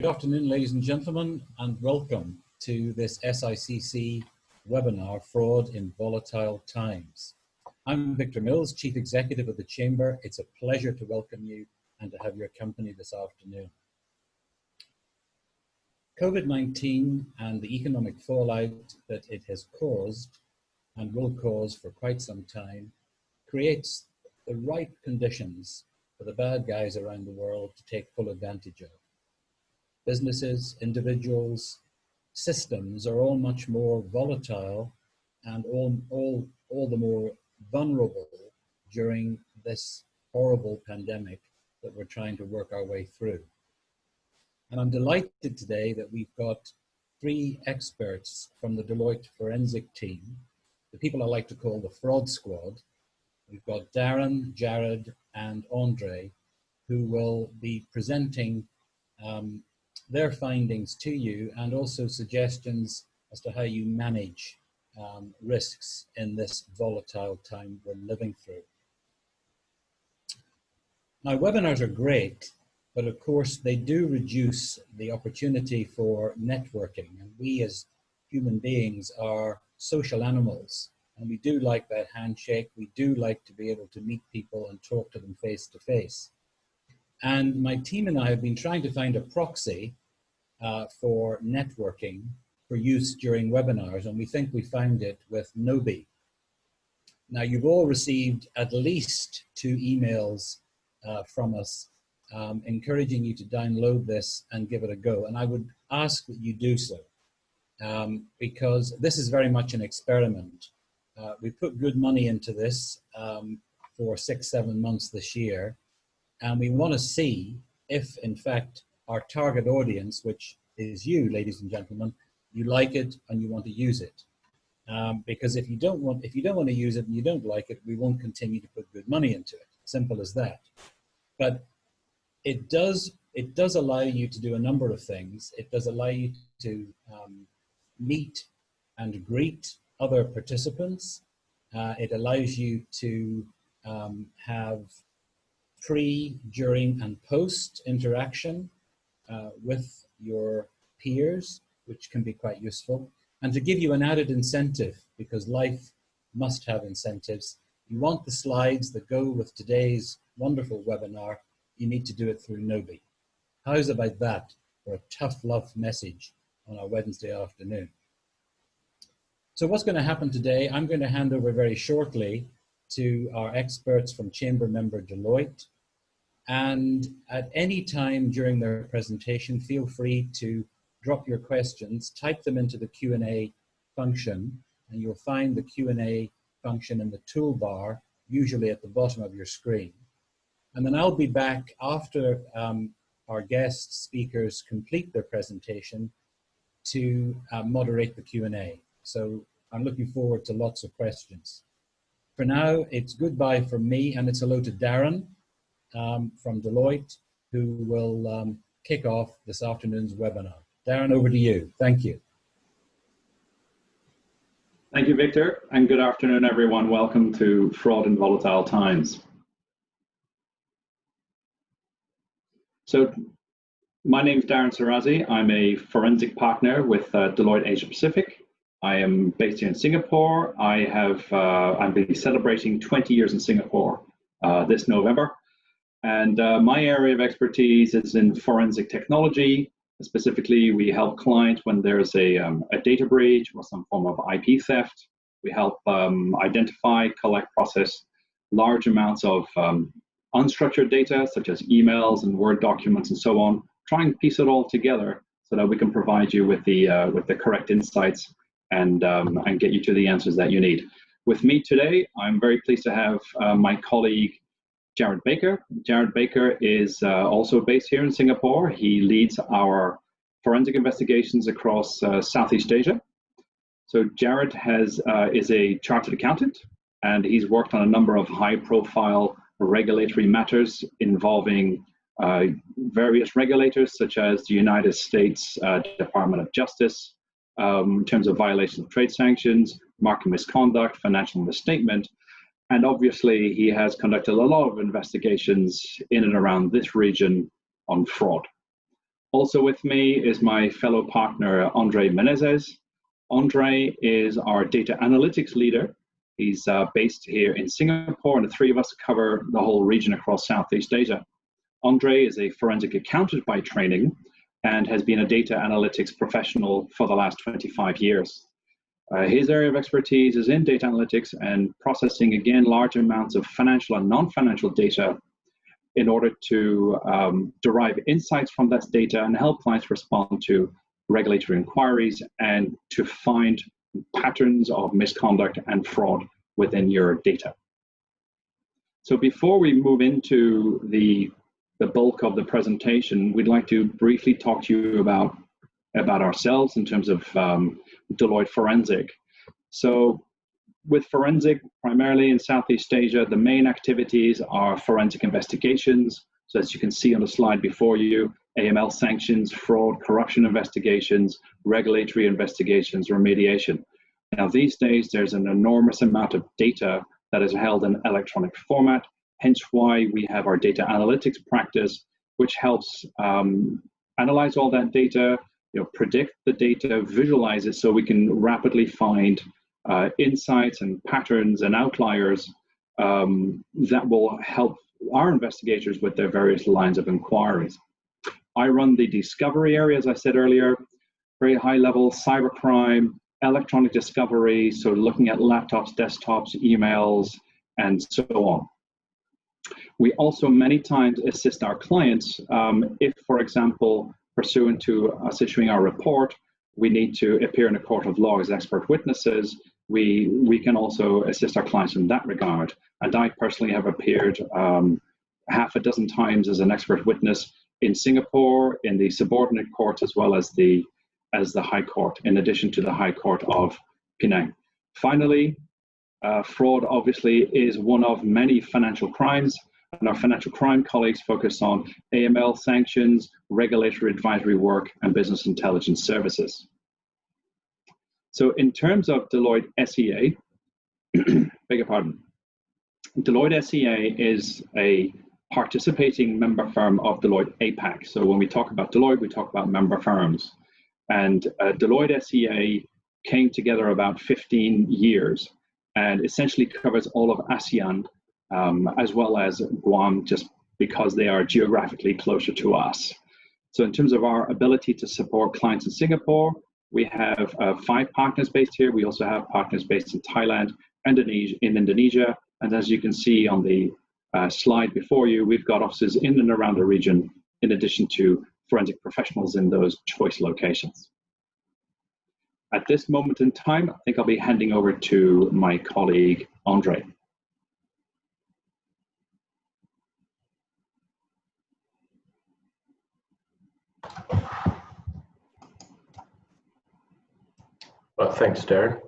Good afternoon, ladies and gentlemen, and welcome to this SICC webinar, Fraud in Volatile Times. I'm Victor Mills, Chief Executive of the Chamber. It's a pleasure to welcome you and to have your company this afternoon. COVID-19 and the economic fallout that it has caused and will cause for quite some time creates the right conditions for the bad guys around the world to take full advantage of. Businesses, individuals, systems are all much more volatile and all the more vulnerable during this horrible pandemic that we're trying to work our way through. And I'm delighted today that we've got three experts from the Deloitte forensic team, the people I like to call the fraud squad. We've got Darren, Jared, and Andre, who will be presenting their findings to you and also suggestions as to how you manage risks in this volatile time we're living through. Now, webinars are great, but of course they do reduce the opportunity for networking. And we as human beings are social animals, and we do like that handshake. We do like to be able to meet people and talk to them face to face. And my team and I have been trying to find a proxy for networking for use during webinars, and we think we found it with Nobi. Now, you've all received at least 2 emails from us encouraging you to download this and give it a go, and I would ask that you do so because this is very much an experiment. We put good money into this for 6-7 months this year, and we want to see if, in fact, our target audience, which is you, ladies and gentlemen, you like it and you want to use it. Because if you don't want to use it and you don't like it, we won't continue to put good money into it. Simple as that. But it does allow you to do a number of things. It does allow you to meet and greet other participants. It allows you to have pre, during, and post interaction with your peers, which can be quite useful, and to give you an added incentive, because life must have incentives. You want the slides that go with today's wonderful webinar, you need to do it through Nobi. How's about that for a tough love message on our Wednesday afternoon? So what's going to happen today, I'm going to hand over very shortly to our experts from Chamber member Deloitte. And at any time during their presentation, feel free to drop your questions, type them into the Q&A function, and you'll find the Q&A function in the toolbar, usually at the bottom of your screen. And then I'll be back after our guest speakers complete their presentation to moderate the Q&A. So I'm looking forward to lots of questions. For now, it's goodbye from me, and it's hello to Darren from Deloitte, who will kick off this afternoon's webinar. Darren, over to you. Thank you. Thank you, Victor, and good afternoon, everyone. Welcome to Fraud in Volatile Times. So, my name is Darren Sarazi. I'm a forensic partner with Deloitte Asia Pacific. I am based here in Singapore. I'm be celebrating 20 years in Singapore this November. And my area of expertise is in forensic technology. Specifically, we help clients when there's a data breach or some form of IP theft. We help identify, collect, process large amounts of unstructured data, such as emails and Word documents and so on. Try and piece it all together so that we can provide you with the correct insights and get you to the answers that you need. With me today, I'm very pleased to have my colleague, Jared Baker. Jared Baker is also based here in Singapore. He leads our forensic investigations across Southeast Asia. So Jared is a chartered accountant, and he's worked on a number of high-profile regulatory matters involving various regulators, such as the United States Department of Justice, in terms of violation of trade sanctions, market misconduct, financial misstatement. And obviously, he has conducted a lot of investigations in and around this region on fraud. Also with me is my fellow partner, Andre Menezes. Andre is our data analytics leader. He's based here in Singapore, and the three of us cover the whole region across Southeast Asia. Andre is a forensic accountant by training and has been a data analytics professional for the last 25 years. His area of expertise is in data analytics and processing, again, large amounts of financial and non-financial data in order to derive insights from that data and help clients respond to regulatory inquiries and to find patterns of misconduct and fraud within your data. So before we move into the bulk of the presentation, we'd like to briefly talk to you about ourselves in terms of Deloitte Forensic. So with Forensic, primarily in Southeast Asia, the main activities are forensic investigations. So as you can see on the slide before you, AML sanctions, fraud, corruption investigations, regulatory investigations, remediation. Now these days, there's an enormous amount of data that is held in electronic format, hence why we have our data analytics practice, which helps analyze all that data, predict the data, visualize it so we can rapidly find insights and patterns and outliers that will help our investigators with their various lines of inquiries. I run the discovery area, as I said earlier, very high level cybercrime, electronic discovery, so looking at laptops, desktops, emails, and so on. We also many times assist our clients if, for example, pursuant to us issuing our report, we need to appear in a court of law as expert witnesses. We can also assist our clients in that regard. And I personally have appeared half a dozen times as an expert witness in Singapore, in the subordinate courts, as well as the High Court, in addition to the High Court of Penang. Finally, fraud obviously is one of many financial crimes, and our financial crime colleagues focus on AML sanctions, regulatory advisory work, and business intelligence services. So in terms of Deloitte SEA, beg your pardon, Deloitte SEA is a participating member firm of Deloitte APAC. So when we talk about Deloitte, we talk about member firms. And Deloitte SEA came together about 15 years and essentially covers all of ASEAN as well as Guam, just because they are geographically closer to us. So in terms of our ability to support clients in Singapore, we have 5 partners based here. We also have partners based in Thailand and in Indonesia. And as you can see on the slide before you, we've got offices in and around the region, in addition to forensic professionals in those choice locations. At this moment in time, I think I'll be handing over to my colleague, Andre. Well, thanks, Darren.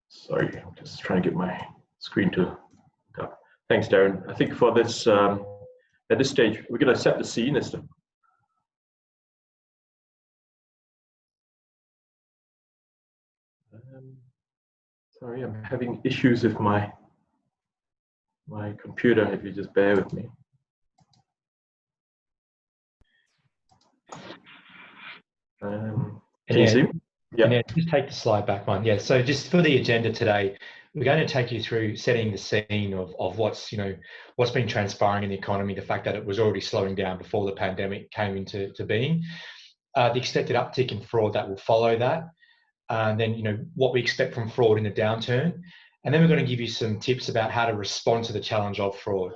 Sorry, I'm just trying to get my screen to go. Thanks, Darren. I think for this, at this stage, we're going to set the scene as to sorry, I'm having issues with my computer, if you just bear with me. Can you see me? Yeah, just take the slide back one. Yeah, so just for the agenda today, we're going to take you through setting the scene of what's been transpiring in the economy, the fact that it was already slowing down before the pandemic came into being, the expected uptick in fraud that will follow that, and then what we expect from fraud in a downturn, and then we're going to give you some tips about how to respond to the challenge of fraud.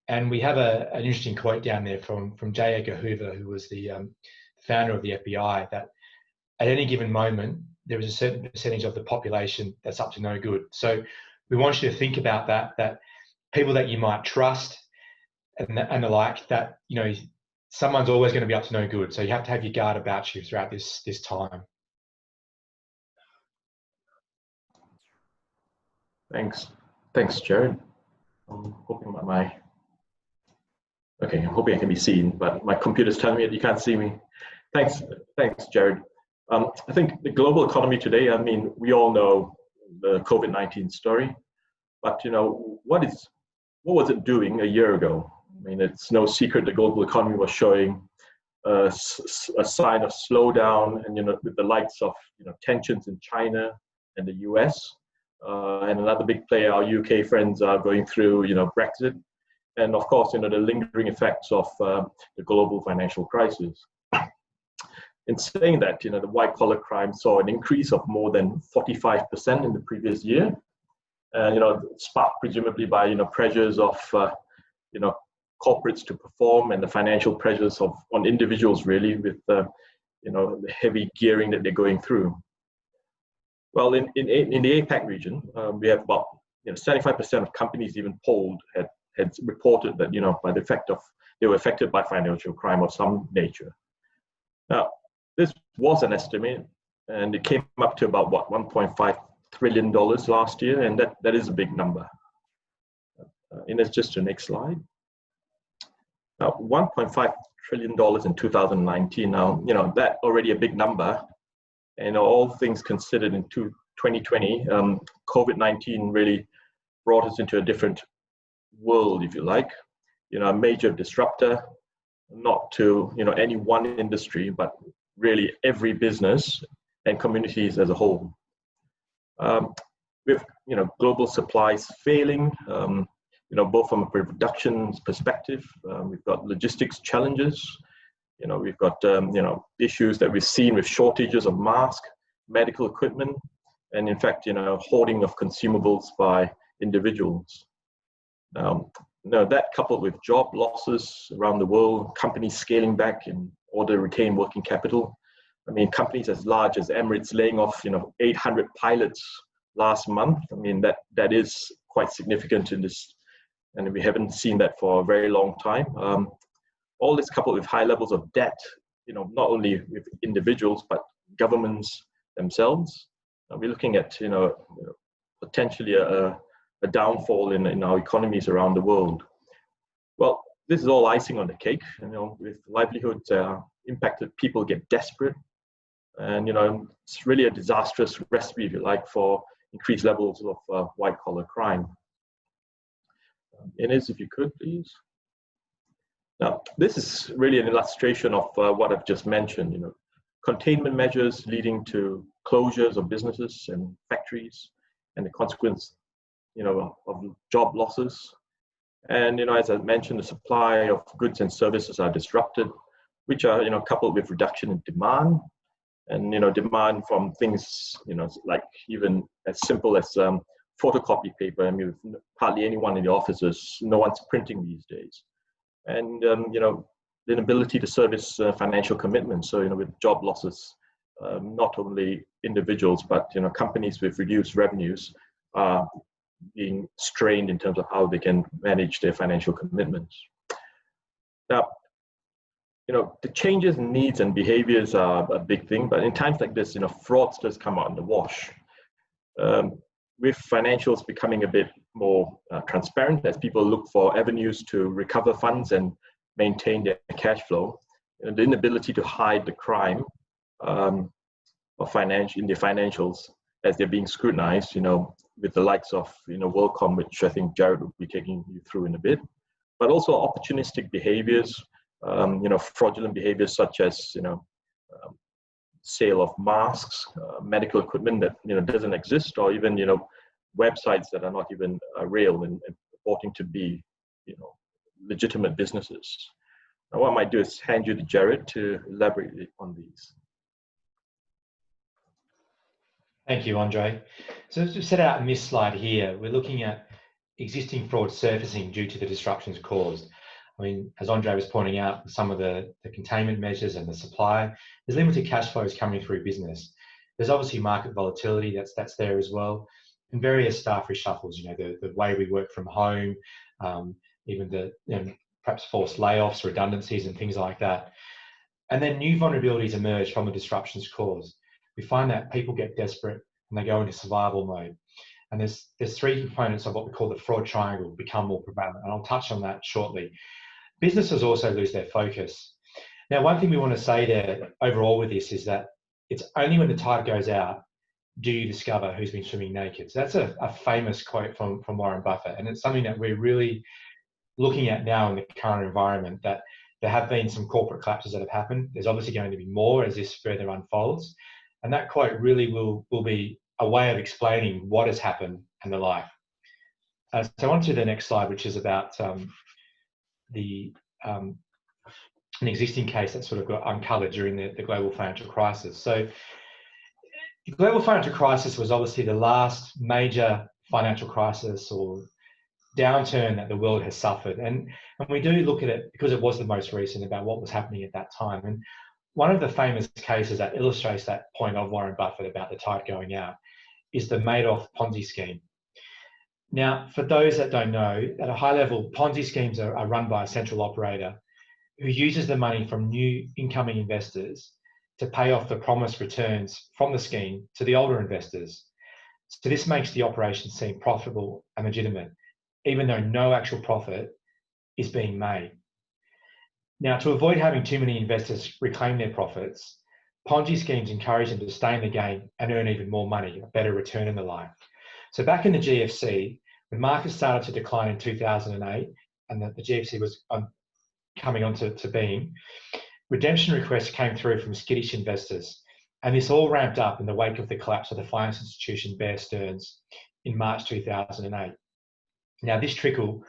And we have an interesting quote down there from J. Edgar Hoover, who was the founder of the FBI, that at any given moment, there is a certain percentage of the population that's up to no good. So we want you to think about that people that you might trust and the like, that, someone's always going to be up to no good. So you have to have your guard about you throughout this time. Thanks, Jared. I'm hoping I'm hoping I can be seen, but my computer's telling me that you can't see me. Thanks, Jared. I think the global economy today, I mean, we all know the COVID-19 story, but what was it doing a year ago? I mean, it's no secret the global economy was showing a sign of slowdown, and with the likes of tensions in China and the US, and another big player, our UK friends, are going through Brexit, and of course the lingering effects of the global financial crisis. In saying that, the white collar crime saw an increase of more than 45% in the previous year, sparked presumably by pressures of corporates to perform, and the financial pressures on individuals, really, with the heavy gearing that they're going through. Well, in the APAC region, we have about 75% of companies even polled had reported that by the effect of they were affected by financial crime of some nature. Now, this was an estimate, and it came up to about $1.5 trillion last year, and that is a big number. And it's just the next slide. Now, $1.5 trillion in 2019. Now, that already a big number. And all things considered, in 2020, COVID-19 really brought us into a different world, if you like. A major disruptor, not to any one industry, but really every business and communities as a whole. With global supplies failing, both from a production perspective, we've got logistics challenges. We've got issues that we've seen with shortages of masks, medical equipment, and in fact, hoarding of consumables by individuals. Now that coupled with job losses around the world, companies scaling back in order to retain working capital. I mean, companies as large as Emirates laying off 800 pilots last month. I mean, that is quite significant in this, and we haven't seen that for a very long time. All this coupled with high levels of debt, not only with individuals but governments themselves. We're looking at potentially a downfall in our economies around the world. Well, this is all icing on the cake. With livelihoods impacted, people get desperate, and it's really a disastrous recipe, if you like, for increased levels of white collar crime. Ines, if you could, please. Now, this is really an illustration of what I've just mentioned. Containment measures leading to closures of businesses and factories, and the consequence, of job losses. And as I mentioned, the supply of goods and services are disrupted, which are coupled with reduction in demand, and demand from things like even as simple as photocopy paper. I mean, with hardly anyone in the offices, no one's printing these days, and the inability to service financial commitments. So with job losses, not only individuals but companies with reduced revenues are being strained in terms of how they can manage their financial commitments. Now, the changes in needs and behaviors are a big thing, but in times like this, fraudsters come out in the wash. With financials becoming a bit more transparent as people look for avenues to recover funds and maintain their cash flow, the inability to hide the crime in their financials as they're being scrutinized, with the likes of WorldCom, which I think Jared will be taking you through in a bit, but also opportunistic behaviors, fraudulent behaviors such as sale of masks, medical equipment that doesn't exist, or even websites that are not even real and purporting to be legitimate businesses. Now, what I might do is hand you to Jared to elaborate on these. Thank you, Andre. So as we set out in this slide here, we're looking at existing fraud surfacing due to the disruptions caused. I mean, as Andre was pointing out, some of the containment measures and the supply, there's limited cash flows coming through business. There's obviously market volatility that's there as well, and various staff reshuffles, the way we work from home, even the perhaps forced layoffs, redundancies and things like that. And then new vulnerabilities emerge from the disruptions caused. We find that people get desperate and they go into survival mode. And there's three components of what we call the fraud triangle become more prevalent, and I'll touch on that shortly. Businesses also lose their focus. Now, one thing we want to say there overall with this is that it's only when the tide goes out do you discover who's been swimming naked. So that's a famous quote from Warren Buffett, and it's something that we're really looking at now in the current environment that there have been some corporate collapses that have happened. There's obviously going to be more as this further unfolds. And that quote really will be a way of explaining what has happened and the like. So on to the next slide, which is about an existing case that sort of got uncovered during the global financial crisis. So the global financial crisis was obviously the last major financial crisis or downturn that the world has suffered. And we do look at it because it was the most recent about what was happening at that time. And one of the famous cases that illustrates that point of Warren Buffett about the tide going out is the Madoff Ponzi scheme. Now, for those that don't know, at a high level, Ponzi schemes are run by a central operator who uses the money from new incoming investors to pay off the promised returns from the scheme to the older investors. So this makes the operation seem profitable and legitimate, even though no actual profit is being made. Now, to avoid having too many investors reclaim their profits, Ponzi schemes encourage them to stay in the game and earn even more money, a better return and the like. So back in the GFC, when markets started to decline in 2008 and the GFC was coming on to being, redemption requests came through from skittish investors. And this all ramped up in the wake of the collapse of the finance institution Bear Stearns in March 2008. Now, this trickle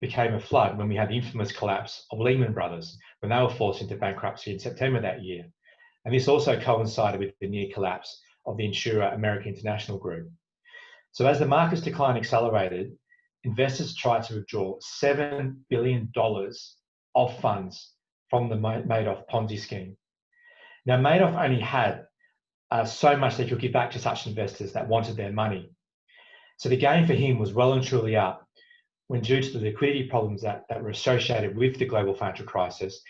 became a flood when we had the infamous collapse of Lehman Brothers, when they were forced into bankruptcy in September that year. And this also coincided with the near collapse of the insurer American International Group. So as the market's decline accelerated, investors tried to withdraw $7 billion of funds from the Madoff Ponzi scheme. Now, Madoff only had so much they could give back to such investors that wanted their money. So the game for him was well and truly up when, due to the liquidity problems that were associated with the global financial crisis,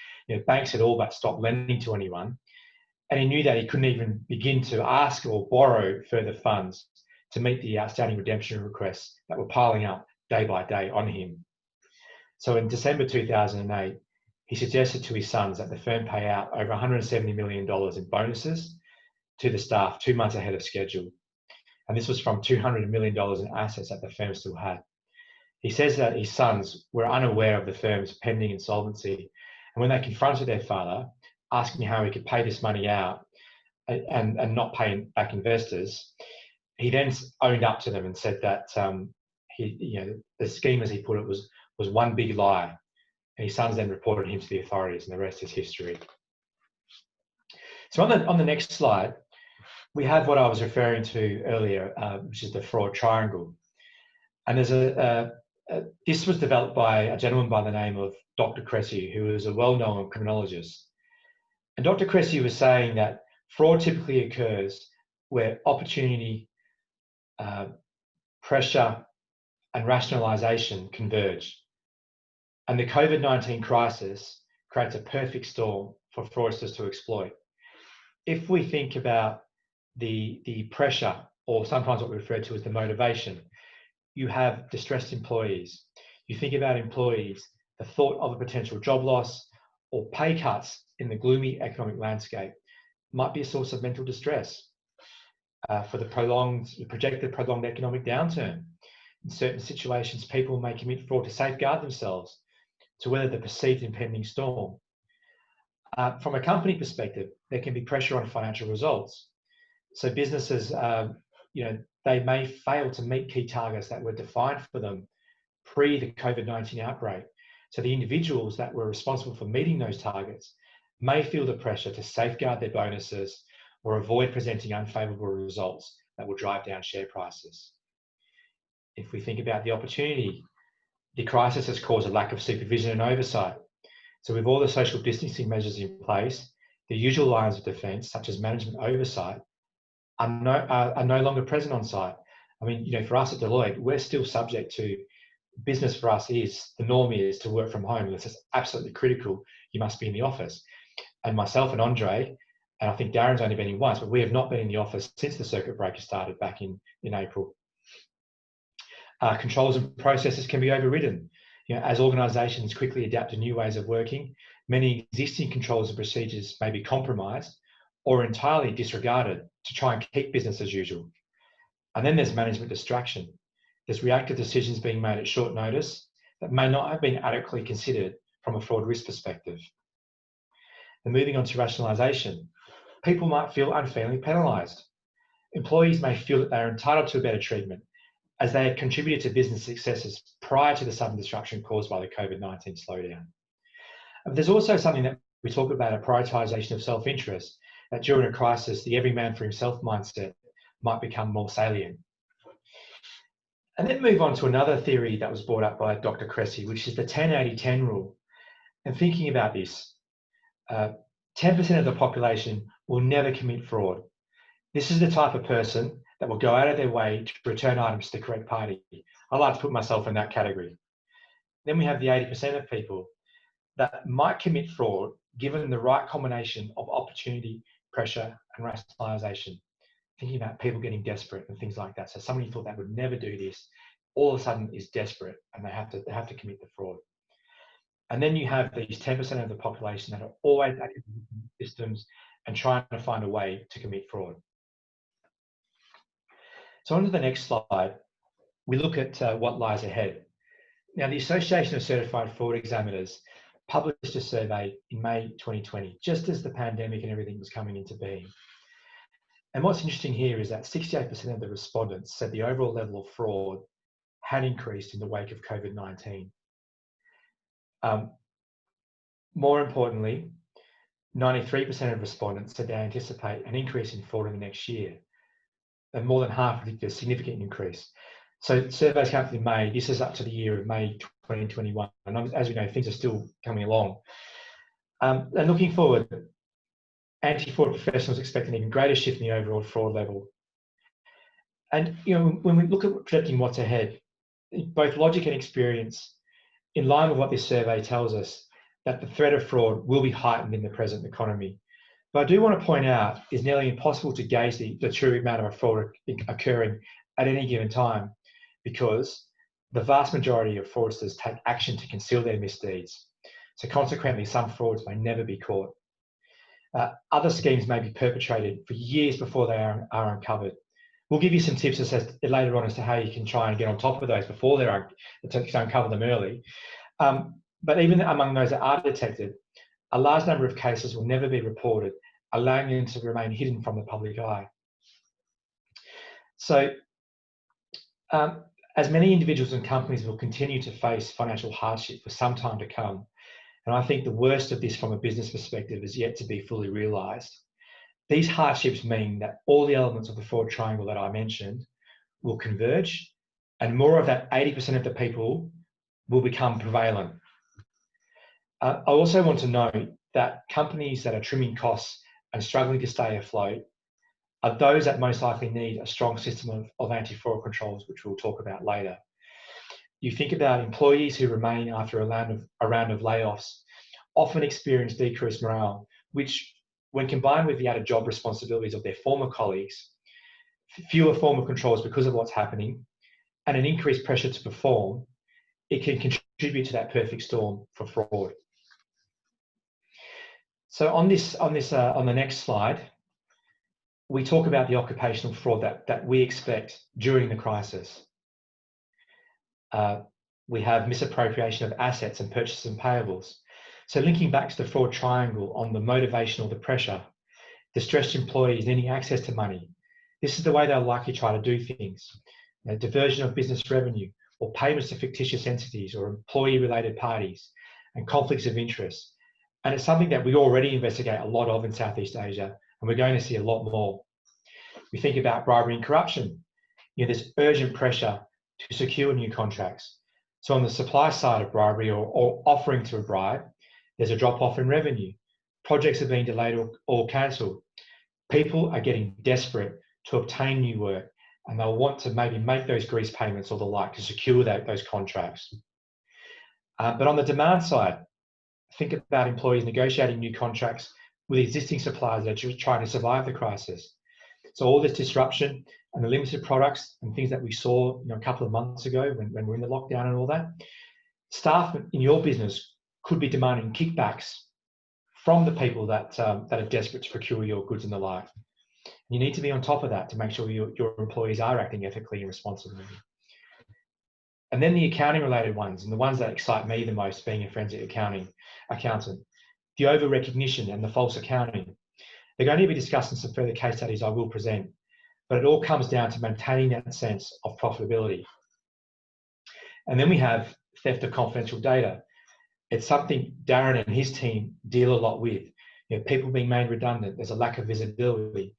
banks had all but stopped lending to anyone. And he knew that he couldn't even begin to ask or borrow further funds to meet the outstanding redemption requests that were piling up day by day on him. So in December 2008, he suggested to his sons that the firm pay out over $170 million in bonuses to the staff 2 months ahead of schedule. And this was from $200 million in assets that the firm still had. He says that his sons were unaware of the firm's pending insolvency. And when they confronted their father, asking how he could pay this money out and not pay back investors, he then owned up to them and said that the scheme, as he put it, was one big lie. And his sons then reported him to the authorities, and the rest is history. So on the next slide, we have what I was referring to earlier, which is the fraud triangle. And there's this was developed by a gentleman by the name of Dr. Cressy, who is a well-known criminologist. And Dr. Cressy was saying that fraud typically occurs where opportunity, pressure, and rationalization converge. And the COVID-19 crisis creates a perfect storm for fraudsters to exploit. If we think about the pressure, or sometimes what we refer to as the motivation, you have distressed employees. You think about employees, the thought of a potential job loss or pay cuts in the gloomy economic landscape might be a source of mental distress for the projected prolonged economic downturn. In certain situations, people may commit fraud to safeguard themselves to weather the perceived impending storm. From a company perspective, there can be pressure on financial results. So businesses, they may fail to meet key targets that were defined for them pre the COVID-19 outbreak. So the individuals that were responsible for meeting those targets may feel the pressure to safeguard their bonuses or avoid presenting unfavorable results that will drive down share prices. If we think about the opportunity, the crisis has caused a lack of supervision and oversight. So with all the social distancing measures in place, the usual lines of defence, such as management oversight, are no longer present on site. I mean, for us at Deloitte, we're still subject to, business for us is, the norm is to work from home. Unless it's absolutely critical, you must be in the office. And myself and Andre, and I think Darren's only been in once, but we have not been in the office since the circuit breaker started back in April. Controls and processes can be overridden. As organisations quickly adapt to new ways of working, many existing controls and procedures may be compromised or entirely disregarded to try and keep business as usual. And then there's management distraction. There's reactive decisions being made at short notice that may not have been adequately considered from a fraud risk perspective. And moving on to rationalisation, people might feel unfairly penalised. Employees may feel that they are entitled to a better treatment as they had contributed to business successes prior to the sudden disruption caused by the COVID-19 slowdown. But there's also something that we talk about, a prioritisation of self-interest, that during a crisis, the every man for himself mindset might become more salient. And then move on to another theory that was brought up by Dr. Cressy, which is the 10-80-10 rule. And thinking about this, 10% of the population will never commit fraud. This is the type of person that will go out of their way to return items to the correct party. I like to put myself in that category. Then we have the 80% of people that might commit fraud given the right combination of opportunity, pressure, and rationalisation. Thinking about people getting desperate and things like that. So somebody who thought they would never do this, all of a sudden is desperate and they have to commit the fraud. And then you have these 10% of the population that are always active in systems and trying to find a way to commit fraud. So on to the next slide, we look at what lies ahead. Now, the Association of Certified Fraud Examiners published a survey in May 2020, just as the pandemic and everything was coming into being. And what's interesting here is that 68% of the respondents said the overall level of fraud had increased in the wake of COVID-19. More importantly, 93% of respondents said they anticipate an increase in fraud in the next year, and more than half predicted a significant increase. So surveys conducted in May, this is up to the year of May 2021, and as we know, things are still coming along. And looking forward, anti-fraud professionals expect an even greater shift in the overall fraud level. And when we look at projecting what's ahead, both logic and experience, in line with what this survey tells us, that the threat of fraud will be heightened in the present economy. But I do want to point out it's nearly impossible to gauge the true amount of fraud occurring at any given time, because the vast majority of fraudsters take action to conceal their misdeeds. So consequently, some frauds may never be caught. Other schemes may be perpetrated for years before they are uncovered. We'll give you some tips later on as to how you can try and get on top of those before to uncover them early. But even among those that are detected, a large number of cases will never be reported, allowing them to remain hidden from the public eye. So, as many individuals and companies will continue to face financial hardship for some time to come, and I think the worst of this from a business perspective is yet to be fully realised. These hardships mean that all the elements of the fraud triangle that I mentioned will converge, and more of that 80% of the people will become prevalent. I also want to note that companies that are trimming costs and struggling to stay afloat are those that most likely need a strong system of anti-fraud controls, which we'll talk about later. You think about employees who remain after a round of layoffs, often experience decreased morale, which, when combined with the added job responsibilities of their former colleagues, fewer formal controls because of what's happening, and an increased pressure to perform, it can contribute to that perfect storm for fraud. So on the next slide, we talk about the occupational fraud that we expect during the crisis. We have misappropriation of assets and purchases and payables. So linking back to the fraud triangle on the motivation or the pressure, distressed employees needing access to money. This is the way they'll likely try to do things. Diversion of business revenue, or payments to fictitious entities or employee-related parties, and conflicts of interest. And it's something that we already investigate a lot of in Southeast Asia, and we're going to see a lot more. We think about bribery and corruption. There's urgent pressure to secure new contracts. So on the supply side of bribery or offering to bribe, there's a drop-off in revenue. Projects are being delayed or cancelled. People are getting desperate to obtain new work, and they'll want to maybe make those grease payments or the like to secure those contracts. But on the demand side, think about employees negotiating new contracts with existing suppliers that are trying to survive the crisis. So all this disruption and the limited products and things that we saw a couple of months ago when we were in the lockdown and all that, staff in your business could be demanding kickbacks from the people that are desperate to procure your goods and the like. You need to be on top of that to make sure your employees are acting ethically and responsibly. And then the accounting related ones, and the ones that excite me the most, being a forensic accountant, the over recognition and the false accounting. They're going to be discussed in some further case studies I will present, but it all comes down to maintaining that sense of profitability. And then we have theft of confidential data. It's something Darren and his team deal a lot with. You know, people being made redundant, there's a lack of visibility.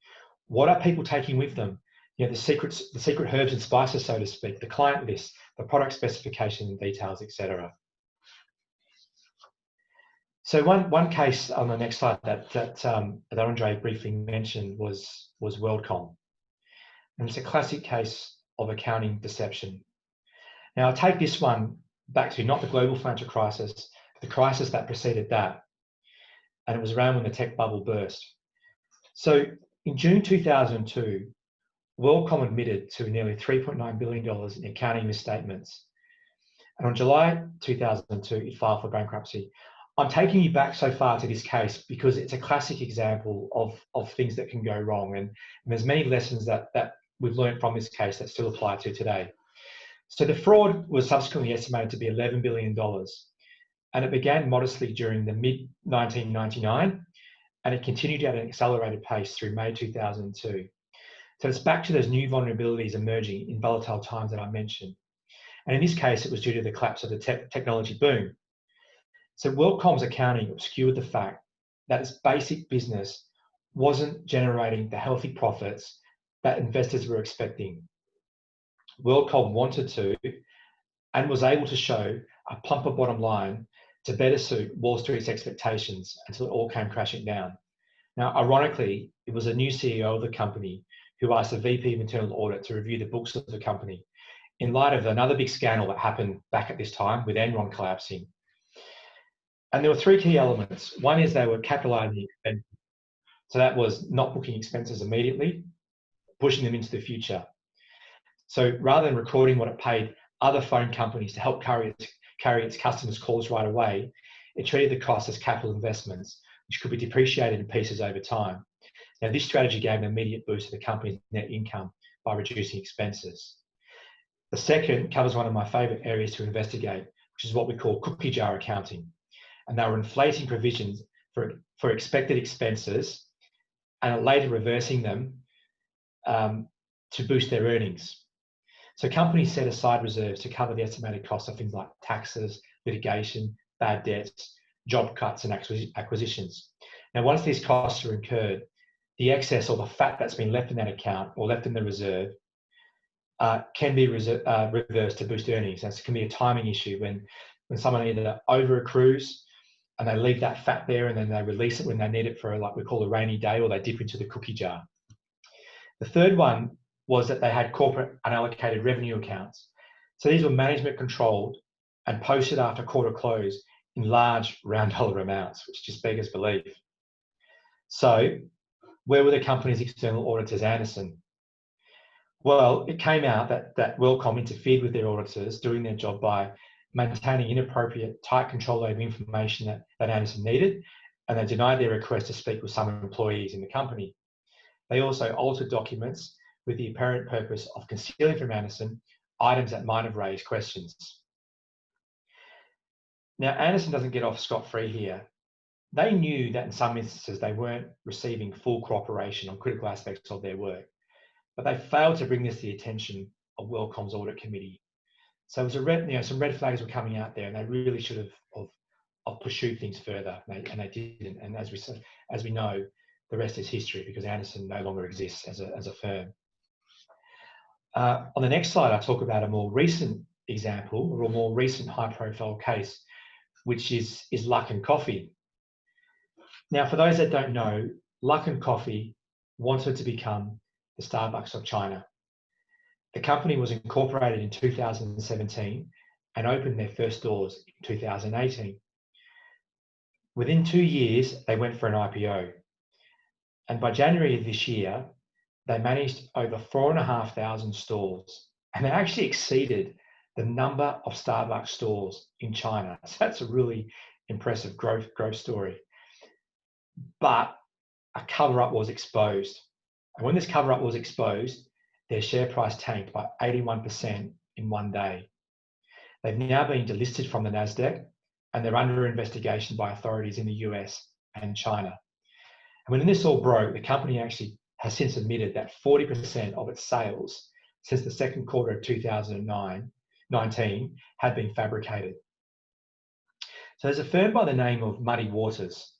What are people taking with them? You know, the secret herbs and spices, so to speak, the client list, the product specifications and details, etc. So one case on the next slide that Andre briefly mentioned was WorldCom, and it's a classic case of accounting deception. Now I take this one back to not the global financial crisis, but the crisis that preceded that, and it was around when the tech bubble burst. So in June 2002, WorldCom admitted to nearly $3.9 billion in accounting misstatements, and on July 2002, it filed for bankruptcy. I'm taking you back so far to this case because it's a classic example of things that can go wrong, and there's many lessons that we've learned from this case that still apply to today. So the fraud was subsequently estimated to be $11 billion, and it began modestly during the mid-1999, and it continued at an accelerated pace through May 2002. So it's back to those new vulnerabilities emerging in volatile times that I mentioned. And in this case, it was due to the collapse of the technology boom. So WorldCom's accounting obscured the fact that its basic business wasn't generating the healthy profits that investors were expecting. WorldCom wanted to and was able to show a plumper bottom line to better suit Wall Street's expectations until it all came crashing down. Now, ironically, it was a new CEO of the company who asked the VP of Internal Audit to review the books of the company in light of another big scandal that happened back at this time with Enron collapsing. And there were three key elements. One is they were capitalizing expenses. So that was not booking expenses immediately, pushing them into the future. So rather than recording what it paid other phone companies to help carry its customers' calls right away, it treated the costs as capital investments, which could be depreciated in pieces over time. Now, this strategy gave an immediate boost to the company's net income by reducing expenses. The second covers one of my favorite areas to investigate, which is what we call cookie jar accounting. And they were inflating provisions for expected expenses and later reversing them to boost their earnings. So companies set aside reserves to cover the estimated costs of things like taxes, litigation, bad debts, job cuts and acquisitions. Now, once these costs are incurred, the excess or the fat that's been left in that account or left in the reserve can be reversed to boost earnings. And it can be a timing issue when someone either over accrues and they leave that fat there and then they release it when they need it for, like we call, a rainy day, or they dip into the cookie jar. The third one was that they had corporate unallocated revenue accounts. So these were management controlled and posted after quarter close in large round dollar amounts, which just beggars belief. So where were the company's external auditors, Andersen? Well, it came out that WorldCom interfered with their auditors doing their job by maintaining inappropriate, tight control over information that Andersen needed, and they denied their request to speak with some employees in the company. They also altered documents with the apparent purpose of concealing from Andersen items that might have raised questions. Now, Andersen doesn't get off scot-free here. They knew that in some instances they weren't receiving full cooperation on critical aspects of their work, but they failed to bring this to the attention of WorldCom's audit committee. So it was some red flags were coming out there, and they really should have pursued things further, and they didn't. And as we know, the rest is history because Andersen no longer exists as a firm. On the next slide, I talk about a more recent example or a more recent high-profile case, which is Luckin Coffee. Now, for those that don't know, Luckin Coffee wanted to become the Starbucks of China. The company was incorporated in 2017 and opened their first stores in 2018. Within 2 years, they went for an IPO. And by January of this year, they managed over 4,500 stores, and they actually exceeded the number of Starbucks stores in China. So that's a really impressive growth story. But a cover-up was exposed. And when this cover-up was exposed, their share price tanked by 81% in 1 day. They've now been delisted from the NASDAQ, and they're under investigation by authorities in the US and China. And when this all broke, the company actually has since admitted that 40% of its sales since the second quarter of 2019 had been fabricated. So there's a firm by the name of Muddy Waters,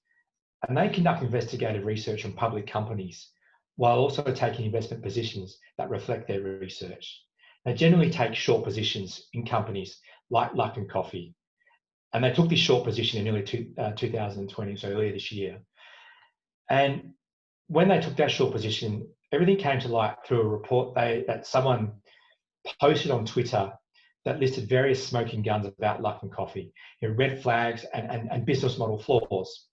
and they conduct investigative research on public companies while also taking investment positions that reflect their research. They generally take short positions in companies like Luckin Coffee, and they took this short position in early 2020, so earlier this year. And when they took that short position, everything came to light through a report that someone posted on Twitter that listed various smoking guns about Luckin Coffee, red flags and business model flaws.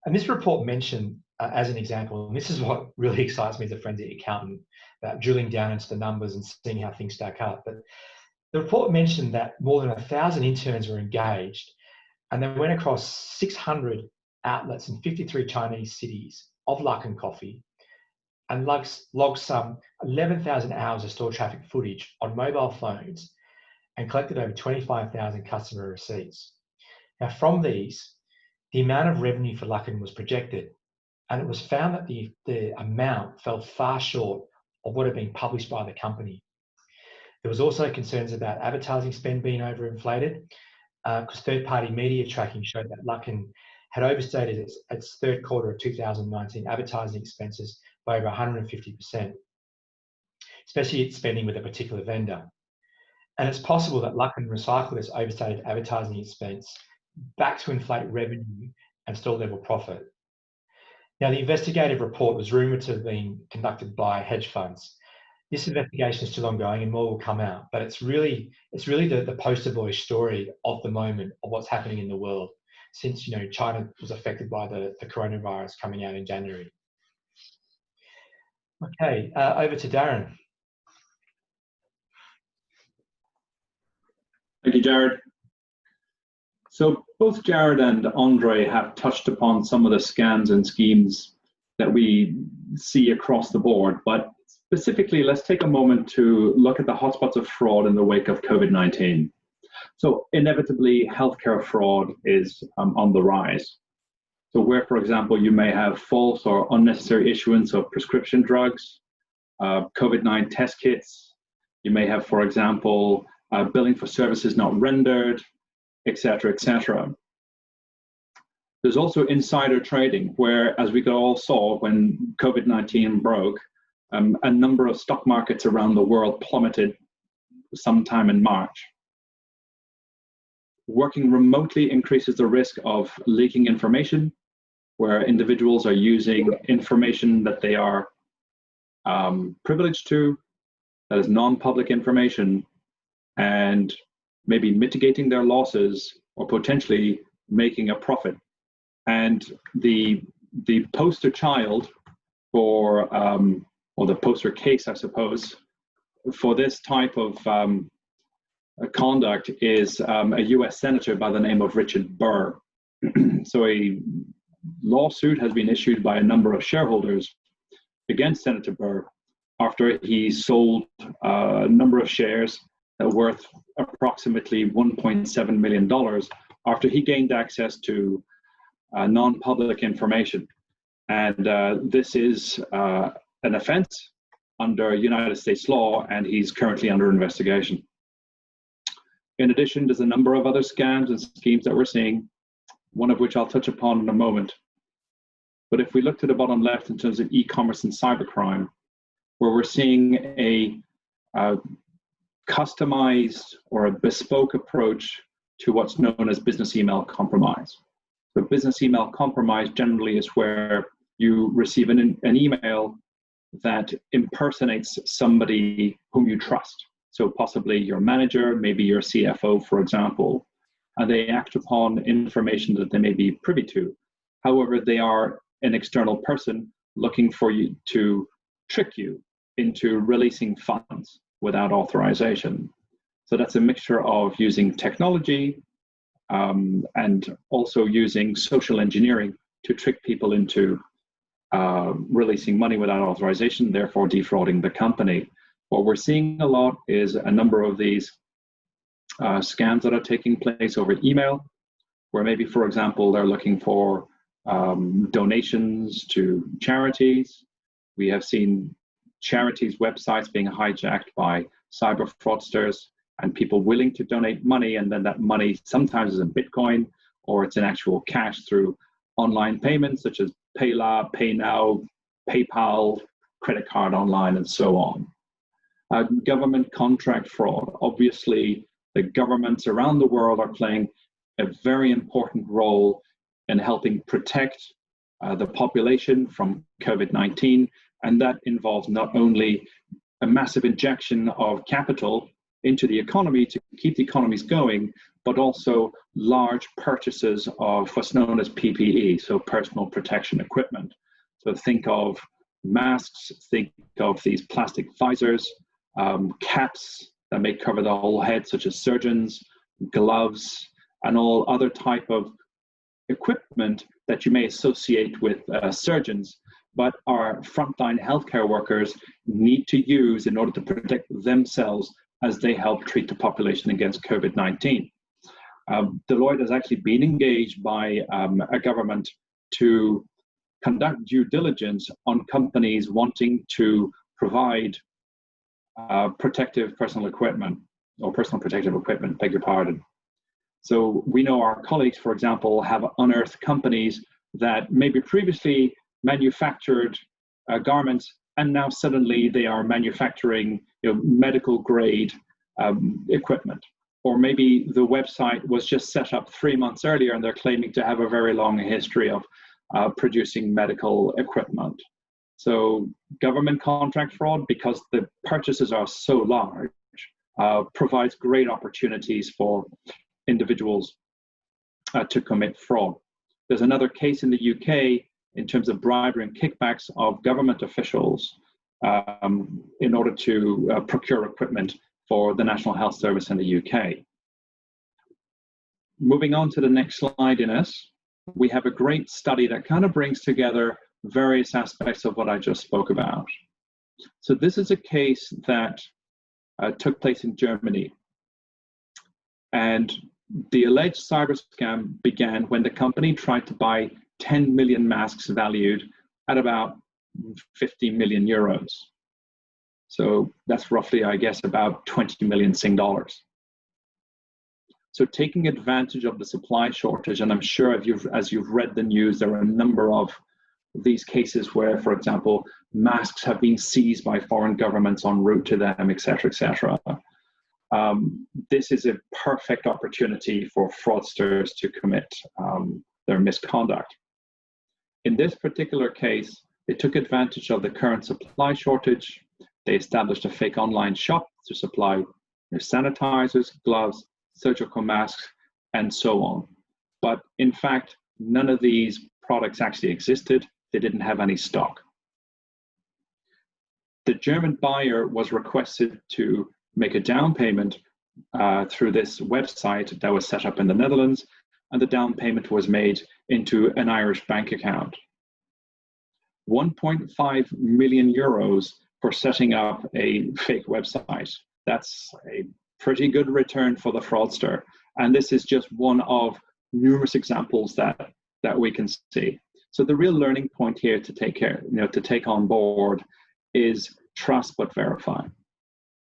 And this report mentioned, as an example, and this is what really excites me as a forensic accountant, about drilling down into the numbers and seeing how things stack up. But the report mentioned that more than 1,000 interns were engaged, and they went across 600 outlets in 53 Chinese cities of Luckin Coffee, and logged some 11,000 hours of store traffic footage on mobile phones and collected over 25,000 customer receipts. Now, from these, the amount of revenue for Luckin was projected, and it was found that the amount fell far short of what had been published by the company. There was also concerns about advertising spend being overinflated, because third-party media tracking showed that Luckin had overstated its third quarter of 2019 advertising expenses by over 150%, especially its spending with a particular vendor. And it's possible that Luckin recycled its overstated advertising expense back to inflate revenue and store-level profit. Now, the investigative report was rumoured to have been conducted by hedge funds. This investigation is still ongoing and more will come out, but it's really the poster boy story of the moment of what's happening in the world since China was affected by the coronavirus coming out in January. Okay, over to Darren. Thank you, Jared. So both Jared and Andre have touched upon some of the scams and schemes that we see across the board, but specifically, let's take a moment to look at the hotspots of fraud in the wake of COVID-19. So inevitably, healthcare fraud is on the rise. So where, for example, you may have false or unnecessary issuance of prescription drugs, COVID-19 test kits, you may have, for example, billing for services not rendered, etc., etc. There's also insider trading, where, as we all saw when COVID-19 broke, a number of stock markets around the world plummeted sometime in March. Working remotely increases the risk of leaking information, where individuals are using information that they are privileged to, that is non-public information, and maybe mitigating their losses or potentially making a profit. And the poster child for, or the poster case, I suppose, for this type of conduct is a US senator by the name of Richard Burr. So a lawsuit has been issued by a number of shareholders against Senator Burr after he sold a number of shares that were worth approximately $1.7 million after he gained access to non-public information. And this is an offense under United States law, and he's currently under investigation. In addition, there's a number of other scams and schemes that we're seeing, one of which I'll touch upon in a moment. But if we look to the bottom left in terms of e-commerce and cybercrime, where we're seeing a customized or a bespoke approach to what's known as business email compromise. So business email compromise generally is where you receive an email that impersonates somebody whom you trust. So possibly your manager, maybe your CFO, for example, and they act upon information that they may be privy to. However, they are an external person looking for you to trick you into releasing funds without authorization. So that's a mixture of using technology and also using social engineering to trick people into releasing money without authorization, therefore defrauding the company. What we're seeing a lot is a number of these scams that are taking place over email, where maybe, for example, they're looking for donations to charities. We have seen charities' websites being hijacked by cyber fraudsters and people willing to donate money, and then that money sometimes is in Bitcoin or it's in actual cash through online payments such as Payla, PayNow, PayPal, credit card online, and so on. Government contract fraud. Obviously, the governments around the world are playing a very important role in helping protect the population from COVID-19, and that involves not only a massive injection of capital into the economy to keep the economies going, but also large purchases of what's known as PPE, so personal protection equipment. So think of masks, think of these plastic visors, caps that may cover the whole head, such as surgeons, gloves, and all other type of equipment that you may associate with surgeons, but our frontline healthcare workers need to use in order to protect themselves as they help treat the population against COVID-19. Deloitte has actually been engaged by a government to conduct due diligence on companies wanting to provide protective personal equipment, or personal protective equipment, beg your pardon. So we know our colleagues, for example, have unearthed companies that maybe previously manufactured garments, and now suddenly they are manufacturing medical grade equipment. Or maybe the website was just set up 3 months earlier and they're claiming to have a very long history of producing medical equipment. So government contract fraud, because the purchases are so large, provides great opportunities for individuals to commit fraud. There's another case in the UK in terms of bribery and kickbacks of government officials in order to procure equipment for the National Health Service in the UK. Moving on to the next slide, Ines, we have a great study that kind of brings together various aspects of what I just spoke about. So this is a case that took place in Germany. And the alleged cyber scam began when the company tried to buy 10 million masks valued at about 50 million euros. So that's roughly, I guess, about 20 million Sing dollars. So taking advantage of the supply shortage, and I'm sure as you've read the news, there are a number of these cases where, for example, masks have been seized by foreign governments en route to them, et cetera, et cetera. This is a perfect opportunity for fraudsters to commit their misconduct. In this particular case, they took advantage of the current supply shortage. They established a fake online shop to supply sanitizers, gloves, surgical masks, and so on. But in fact, none of these products actually existed. They didn't have any stock. The German buyer was requested to make a down payment through this website that was set up in the Netherlands, and the down payment was made into an Irish bank account. 1.5 million euros for setting up a fake website. That's a pretty good return for the fraudster. And this is just one of numerous examples that we can see. So the real learning point here to take on board is trust but verify.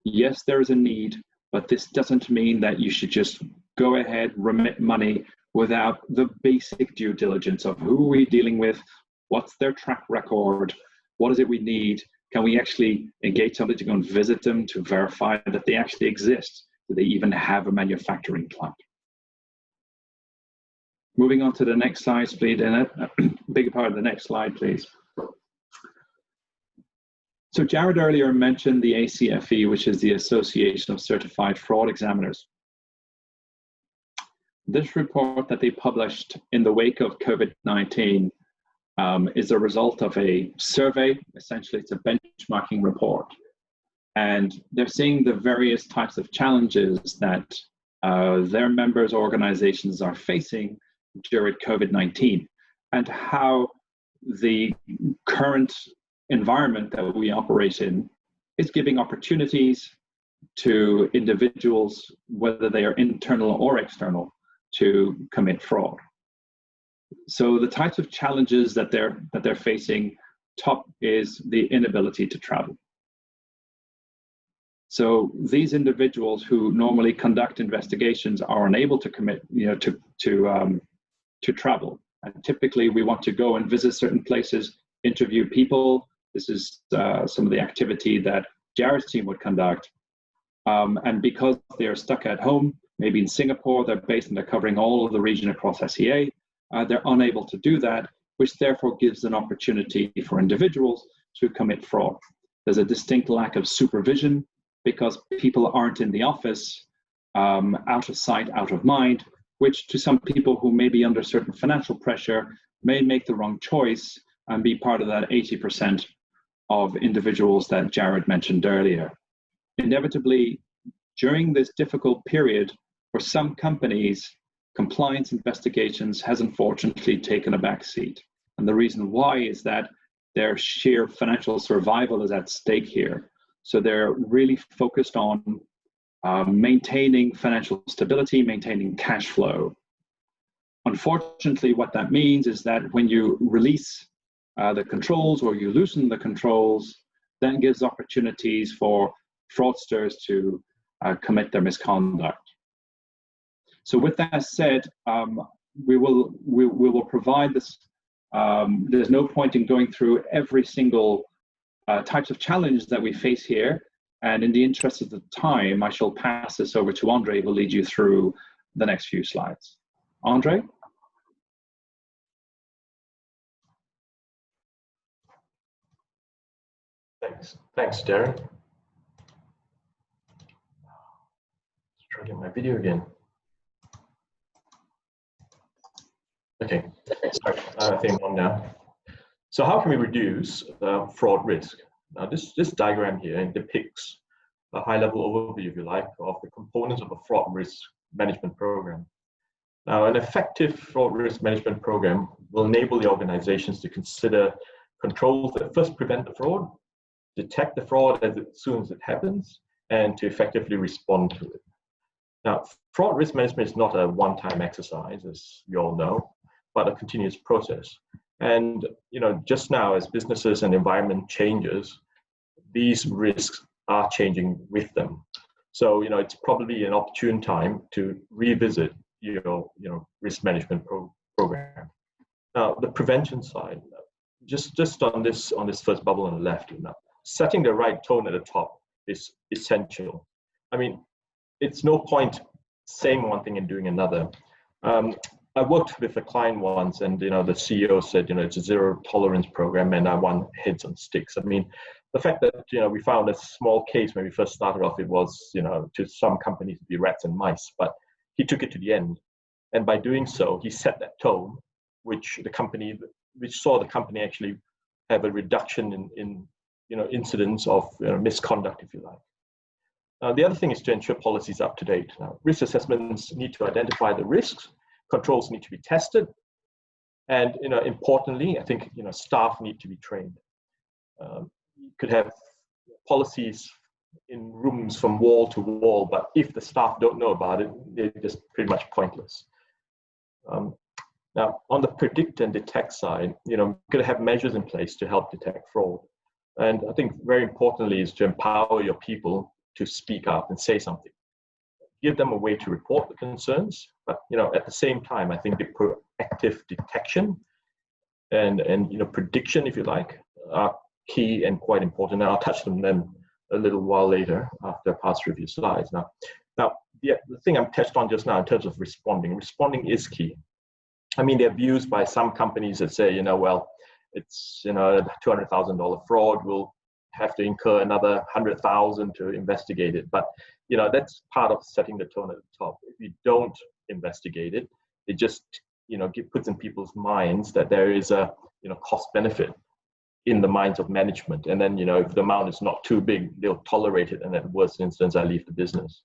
Yes, there is a need, but this doesn't mean that you should just go ahead, remit money without the basic due diligence of who are we dealing with, what's their track record, what is it we need, can we actually engage somebody to go and visit them to verify that they actually exist, do they even have a manufacturing plant. Moving on to the next slide, please, bigger part of the next slide, please. So Jared earlier mentioned the ACFE, which is the Association of Certified Fraud Examiners. This report that they published in the wake of COVID-19 is a result of a survey. Essentially, it's a benchmarking report. And they're seeing the various types of challenges that their members' organizations are facing during COVID-19, and how the current environment that we operate in is giving opportunities, to individuals, whether they are internal or external, to commit fraud. So the types of challenges that they're facing, top is the inability to travel. So these individuals who normally conduct investigations are unable to commit, to travel. And typically, we want to go and visit certain places, interview people. This is some of the activity that Jared's team would conduct. And because they are stuck at home, maybe in Singapore, they're based and they're covering all of the region across SEA, they're unable to do that, which therefore gives an opportunity for individuals to commit fraud. There's a distinct lack of supervision because people aren't in the office, out of sight, out of mind, which to some people who may be under certain financial pressure may make the wrong choice and be part of that 80% of individuals that Jared mentioned earlier. Inevitably, during this difficult period, for some companies, compliance investigations has unfortunately taken a back seat. And the reason why is that their sheer financial survival is at stake here. So they're really focused on maintaining financial stability, maintaining cash flow. Unfortunately, what that means is that when you release the controls or you loosen the controls, then gives opportunities for fraudsters to commit their misconduct. So with that said, we will provide this. There's no point in going through every single types of challenge that we face here. And in the interest of the time, I shall pass this over to Andre, who will lead you through the next few slides. Andre? Thanks, Darren. Let's try to get my video again. Okay, sorry, I think I'm on now. So how can we reduce fraud risk? Now this diagram here depicts a high-level overview, if you like, of the components of a fraud risk management program. Now, an effective fraud risk management program will enable the organizations to consider controls that first prevent the fraud, detect the fraud as soon as it happens, and to effectively respond to it. Now, fraud risk management is not a one-time exercise, as you all know, but a continuous process. And just now, as businesses and environment changes, these risks are changing with them. So it's probably an opportune time to revisit your risk management program. Now, the prevention side, just on this first bubble on the left, setting the right tone at the top is essential. I mean, it's no point saying one thing and doing another. I worked with a client once, and the CEO said, it's a zero tolerance program, and I want heads on sticks. I mean, the fact that we found a small case when we first started off, it was to some companies to be rats and mice, but he took it to the end, and by doing so, he set that tone, which saw the company actually have a reduction in incidents of misconduct, if you like. The other thing is to ensure policies are up to date. Now, risk assessments need to identify the risks. Controls need to be tested, and importantly, I think staff need to be trained. You could have policies in rooms from wall to wall, but if the staff don't know about it, they're just pretty much pointless. Now, on the predict and detect side, you're going to have measures in place to help detect fraud, and I think very importantly is to empower your people to speak up and say something. Give them a way to report the concerns, but at the same time, I think the proactive detection and prediction, if you like, are key and quite important. And I'll touch on them a little while later after I pass through a few slides. Now, the thing I'm touched on just now in terms of responding is key. I mean, there are views by some companies that say, well, it's a $200,000 fraud. We'll have to incur another 100,000 to investigate it, but that's part of setting the tone at the top. If you don't investigate it, it just puts in people's minds that there is a cost benefit in the minds of management, and then if the amount is not too big, they'll tolerate it, and at worst instance, I leave the business.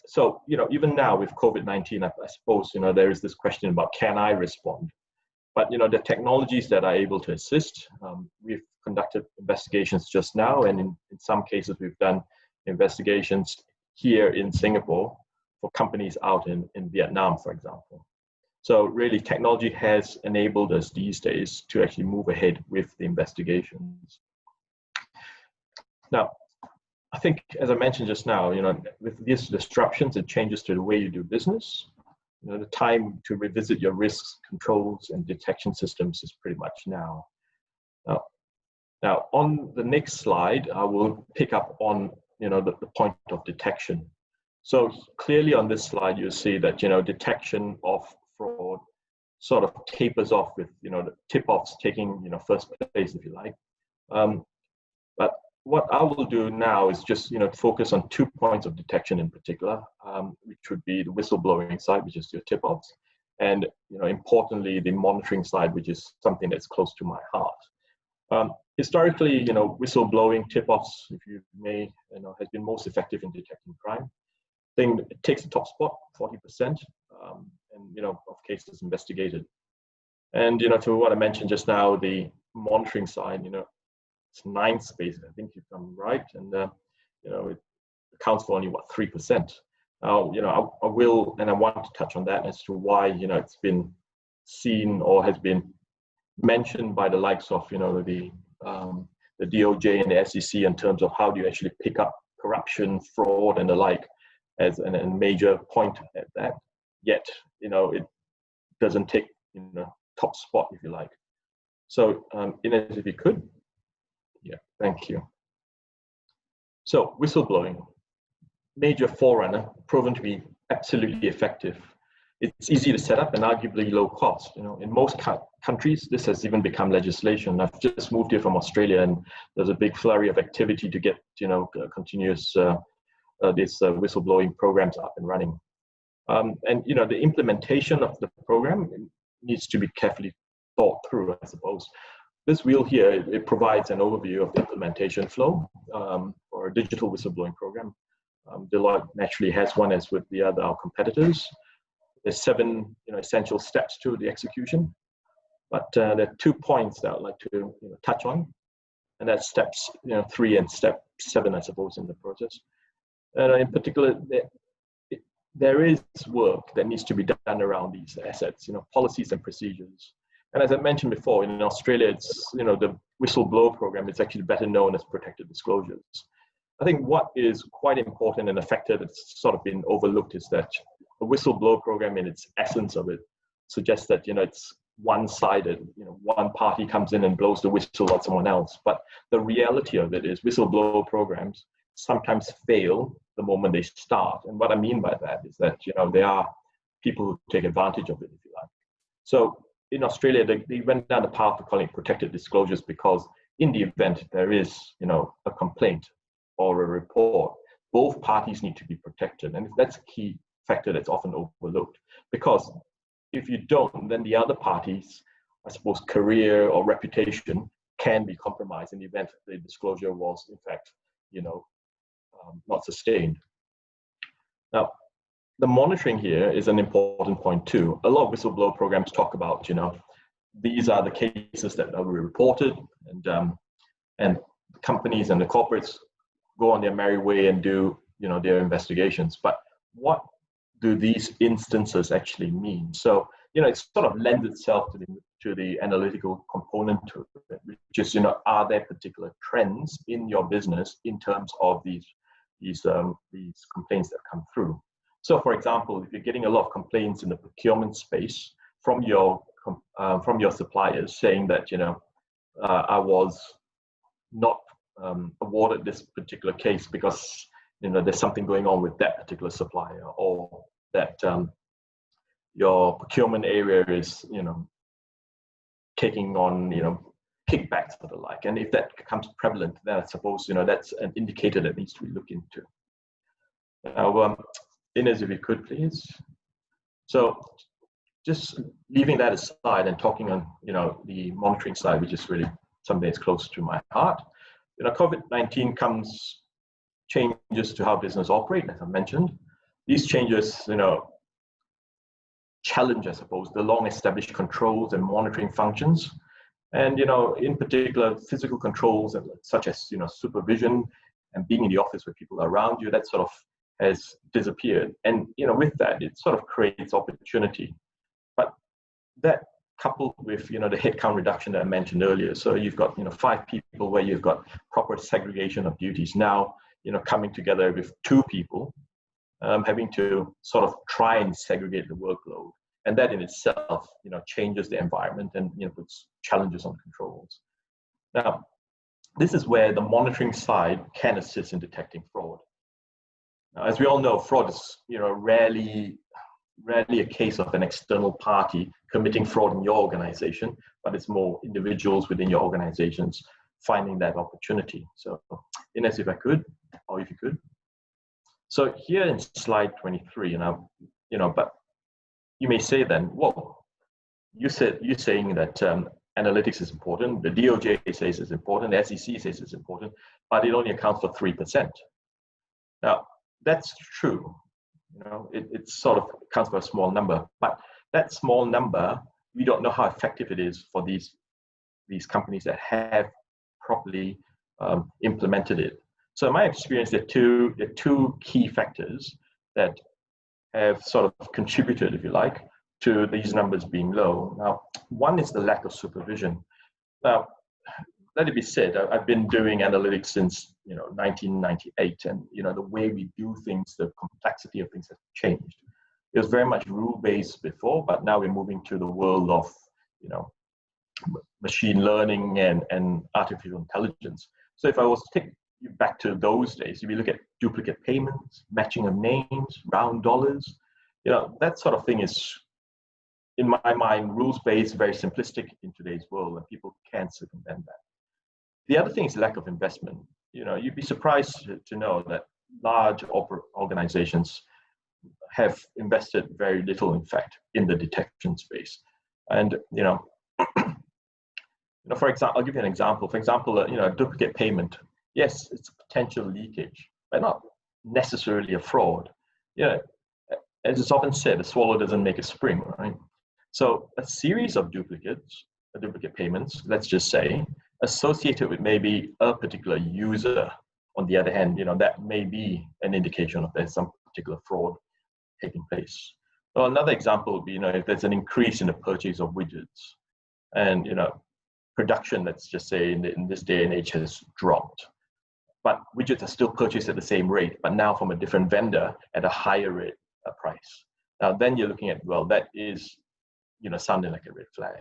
So even now with COVID-19, I suppose there is this question about, can I respond? But the technologies that are able to assist, we've conducted investigations just now, and in some cases we've done investigations here in Singapore for companies out in Vietnam, for example. So really, technology has enabled us these days to actually move ahead with the investigations. Now, I think, as I mentioned just now, with these disruptions, it changes to the way you do business. The time to revisit your risks, controls, and detection systems is pretty much now. Now, on the next slide, I will pick up on the point of detection. So clearly on this slide, you see that detection of fraud sort of tapers off with the tip-offs taking first place, if you like. But what I will do now is just focus on 2 points of detection in particular, which would be the whistleblowing side, which is your tip-offs, and importantly the monitoring side, which is something that's close to my heart. Historically, whistleblowing tip-offs, if you may, has been most effective in detecting crime. I think it takes the top spot, 40%, and of cases investigated. And to what I mentioned just now, the monitoring side, it's 9 space, I think if I'm right, and it accounts for only 3%. Now, I will, and I want to touch on that as to why it's been seen or has been mentioned by the likes of the DOJ and the SEC in terms of how do you actually pick up corruption, fraud, and the like as a major point at that. Yet, it doesn't take top spot, if you like. So, Ines, if you could. Yeah, thank you. So, whistleblowing, major forerunner, proven to be absolutely effective. It's easy to set up and arguably low cost. In most countries, this has even become legislation. I've just moved here from Australia, and there's a big flurry of activity to get continuous these whistleblowing programs up and running. And the implementation of the program needs to be carefully thought through, I suppose. This wheel here, it provides an overview of the implementation flow for a digital whistleblowing program. Deloitte naturally has one, as with our competitors. There's 7 essential steps to the execution, but there are 2 points that I'd like to touch on, and that's steps 3 and step 7, I suppose, in the process. And in particular, there is work that needs to be done around these assets, policies and procedures. And as I mentioned before, in Australia, it's the whistleblower program is actually better known as protected disclosures. I think what is quite important and a factor that's sort of been overlooked is that the whistleblower program, in its essence of it, suggests that it's one-sided. One party comes in and blows the whistle at someone else. But the reality of it is whistleblower programs sometimes fail the moment they start. And what I mean by that is that there are people who take advantage of it, if you like. So in Australia, they went down the path of calling it protected disclosures because in the event there is a complaint or a report, both parties need to be protected. And that's a key factor that's often overlooked, because if you don't, then the other parties, I suppose, career or reputation can be compromised in the event that the disclosure was in fact not sustained. Now, the monitoring here is an important point too. A lot of whistleblower programs talk about these are the cases that are reported, and companies and the corporates go on their merry way and do their investigations. But what do these instances actually mean? So it sort of lends itself to the analytical component to it, which is are there particular trends in your business in terms of these complaints that come through? So, for example, if you're getting a lot of complaints in the procurement space from your suppliers saying that I was not awarded this particular case because there's something going on with that particular supplier, or that your procurement area is taking on kickbacks or the like, and if that becomes prevalent, then I suppose that's an indicator that needs to be looked into. Now, Ines, if you could please. So, just leaving that aside and talking on the monitoring side, which is really something that's close to my heart. COVID-19 comes changes to how business operate, as I mentioned. These changes, challenge, I suppose, the long-established controls and monitoring functions, and in particular, physical controls such as supervision and being in the office where people are around you, that sort of has disappeared. And with that, it sort of creates opportunity. But that coupled with the headcount reduction that I mentioned earlier, so you've got 5 people where you've got proper segregation of duties. Now coming together with 2 people, having to sort of try and segregate the workload, and that in itself changes the environment and puts challenges on controls. Now, this is where the monitoring side can assist in detecting fraud. Now, as we all know, fraud is rarely a case of an external party committing fraud in your organization, but it's more individuals within your organizations finding that opportunity. So, Ines, if I could, or if you could. So here in slide 23, but you may say then, well, you're saying that analytics is important, the DOJ says it's important, the SEC says it's important, but it only accounts for 3%. Now, that's true. It sort of accounts for a small number, but that small number, we don't know how effective it is for these companies that have properly implemented it. So in my experience, there are two key factors that have sort of contributed, if you like, to these numbers being low. Now, one is the lack of supervision. Now, let it be said, I've been doing analytics since 1998, and the way we do things, the complexity of things has changed. It was very much rule-based before, but now we're moving to the world of machine learning and artificial intelligence. So if I was to take you back to those days, if you look at duplicate payments, matching of names, round dollars, that sort of thing is, in my mind, rules-based, very simplistic in today's world, and people can circumvent that. The other thing is lack of investment. You'd be surprised to know that large organizations have invested very little, in fact, in the detection space. And for example, I'll give you an example. For example, a duplicate payment. Yes, it's a potential leakage, but not necessarily a fraud. As it's often said, a swallow doesn't make a spring, right? So a series of duplicate payments, let's just say, associated with maybe a particular user, on the other hand, that may be an indication of there's some particular fraud taking place. Well, another example would be, if there's an increase in the purchase of widgets, and production, let's just say, in this day and age has dropped, but widgets are still purchased at the same rate, but now from a different vendor at a higher rate price. Now, then you're looking at, well, that is, sounding like a red flag.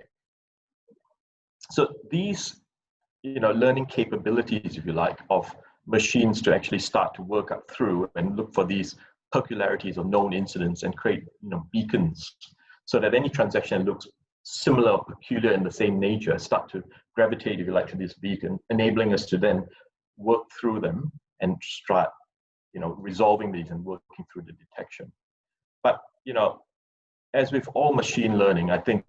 So these, learning capabilities, if you like, of machines to actually start to work up through and look for these peculiarities of known incidents and create, beacons, so that any transaction that looks similar or peculiar in the same nature start to gravitate, if you like, to this beacon, enabling us to then work through them and start, resolving these and working through the detection. But, as with all machine learning, I think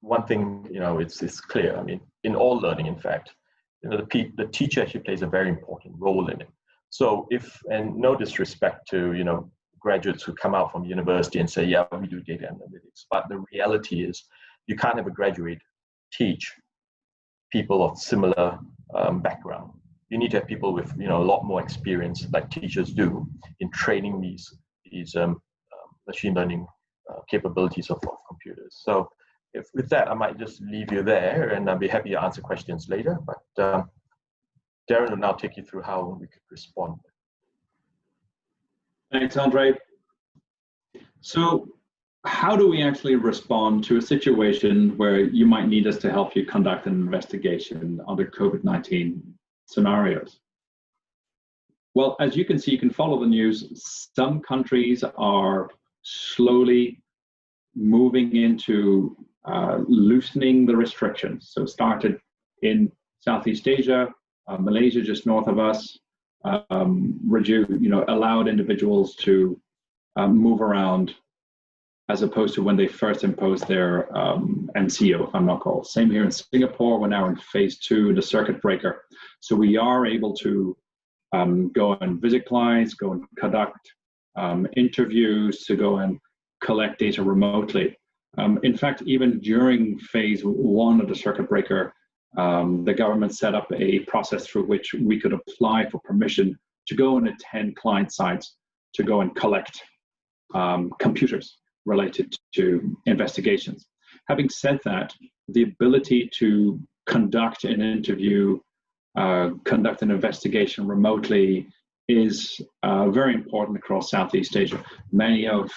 one thing, it's clear. I mean, in all learning, in fact, the teacher actually plays a very important role in it. So and no disrespect to, graduates who come out from university and say, yeah, we do data analytics. But the reality is you can't have a graduate teach people of similar background. You need to have people with, a lot more experience, like teachers do, in training these machine learning capabilities of computers. So with that, I might just leave you there, and I'll be happy to answer questions later. But Darren will now take you through how we could respond. Thanks, Andre. So how do we actually respond to a situation where you might need us to help you conduct an investigation under COVID-19 scenarios? Well, as you can see, you can follow the news. Some countries are slowly moving into loosening the restrictions. So started in Southeast Asia, Malaysia just north of us, allowed individuals to move around, as opposed to when they first imposed their MCO, if I'm not called. Same here in Singapore. We're now in phase 2, the circuit breaker. So we are able to go and visit clients, go and conduct interviews, to go and collect data remotely. In fact, even during phase 1 of the circuit breaker, the government set up a process through which we could apply for permission to go and attend client sites, to go and collect computers related to investigations. Having said that, the ability to conduct an interview, conduct an investigation remotely is very important across Southeast Asia. Many of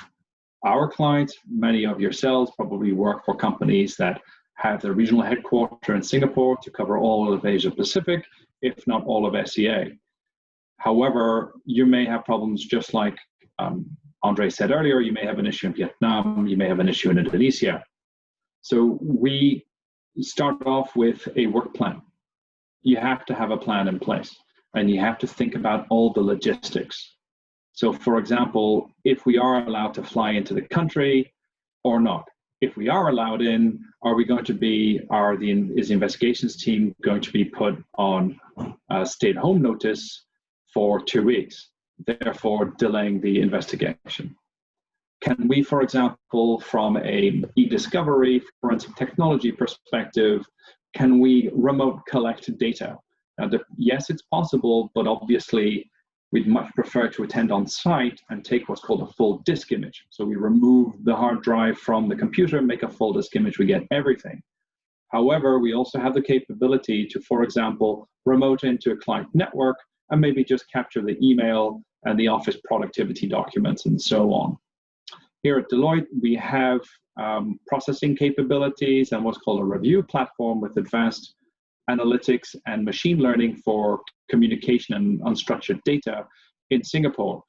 our clients, many of yourselves probably work for companies that have their regional headquarters in Singapore to cover all of Asia Pacific, if not all of SEA. However, you may have problems just like Andre said earlier, you may have an issue in Vietnam, you may have an issue in Indonesia. So we start off with a work plan. You have to have a plan in place and you have to think about all the logistics. So for example, if we are allowed to fly into the country or not, if we are allowed in, are we going to be, is the investigations team going to be put on stay-at-home notice for 2 weeks, therefore delaying the investigation? Can we, for example, from a e-discovery forensic technology perspective, can we remote collect data? Now, yes, it's possible, but obviously we'd much prefer to attend on site and take what's called a full disk image. So we remove the hard drive from the computer, make a full disk image, we get everything. However, we also have the capability to, for example, remote into a client network and maybe just capture the email and the office productivity documents and so on. Here at Deloitte, we have processing capabilities and what's called a review platform with advanced analytics and machine learning for communication and unstructured data in Singapore.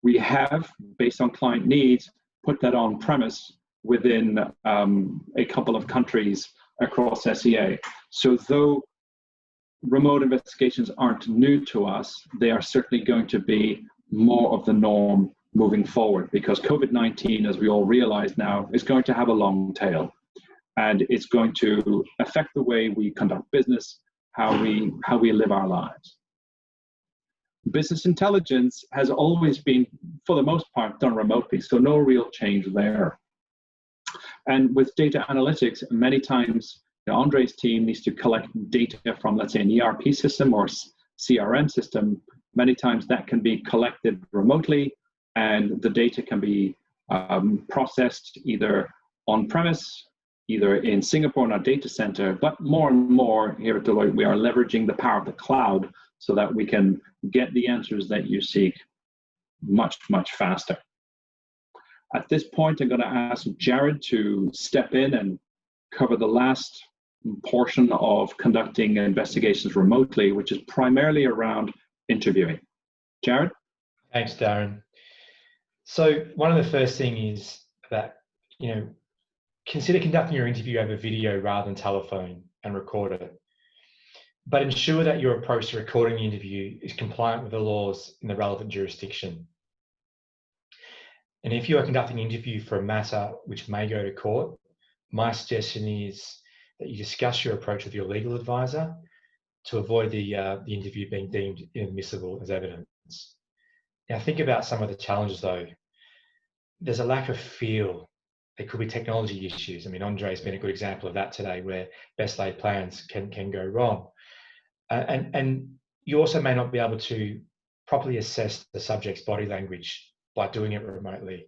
We have, based on client needs, put that on premise within a couple of countries across SEA. So though remote investigations aren't new to us, they are certainly going to be more of the norm moving forward, because COVID-19, as we all realize now, is going to have a long tail. And it's going to affect the way we conduct business, how we live our lives. Business intelligence has always been, for the most part, done remotely, so no real change there. And with data analytics, many times Andre's team needs to collect data from, let's say, an ERP system or CRM system. Many times that can be collected remotely, and the data can be processed either on-premise, either in Singapore in our data center, but more and more here at Deloitte, we are leveraging the power of the cloud so that we can get the answers that you seek much, much faster. At this point, I'm going to ask Jared to step in and cover the last portion of conducting investigations remotely, which is primarily around interviewing. Jared? Thanks, Darren. So one of the first things is that, consider conducting your interview over video rather than telephone and record it. But ensure that your approach to recording the interview is compliant with the laws in the relevant jurisdiction. And if you are conducting an interview for a matter which may go to court, my suggestion is that you discuss your approach with your legal advisor to avoid the interview being deemed inadmissible as evidence. Now, think about some of the challenges, though. There's a lack of feel. There could be technology issues. I mean, Andre's been a good example of that today, where best laid plans can go wrong. And you also may not be able to properly assess the subject's body language by doing it remotely.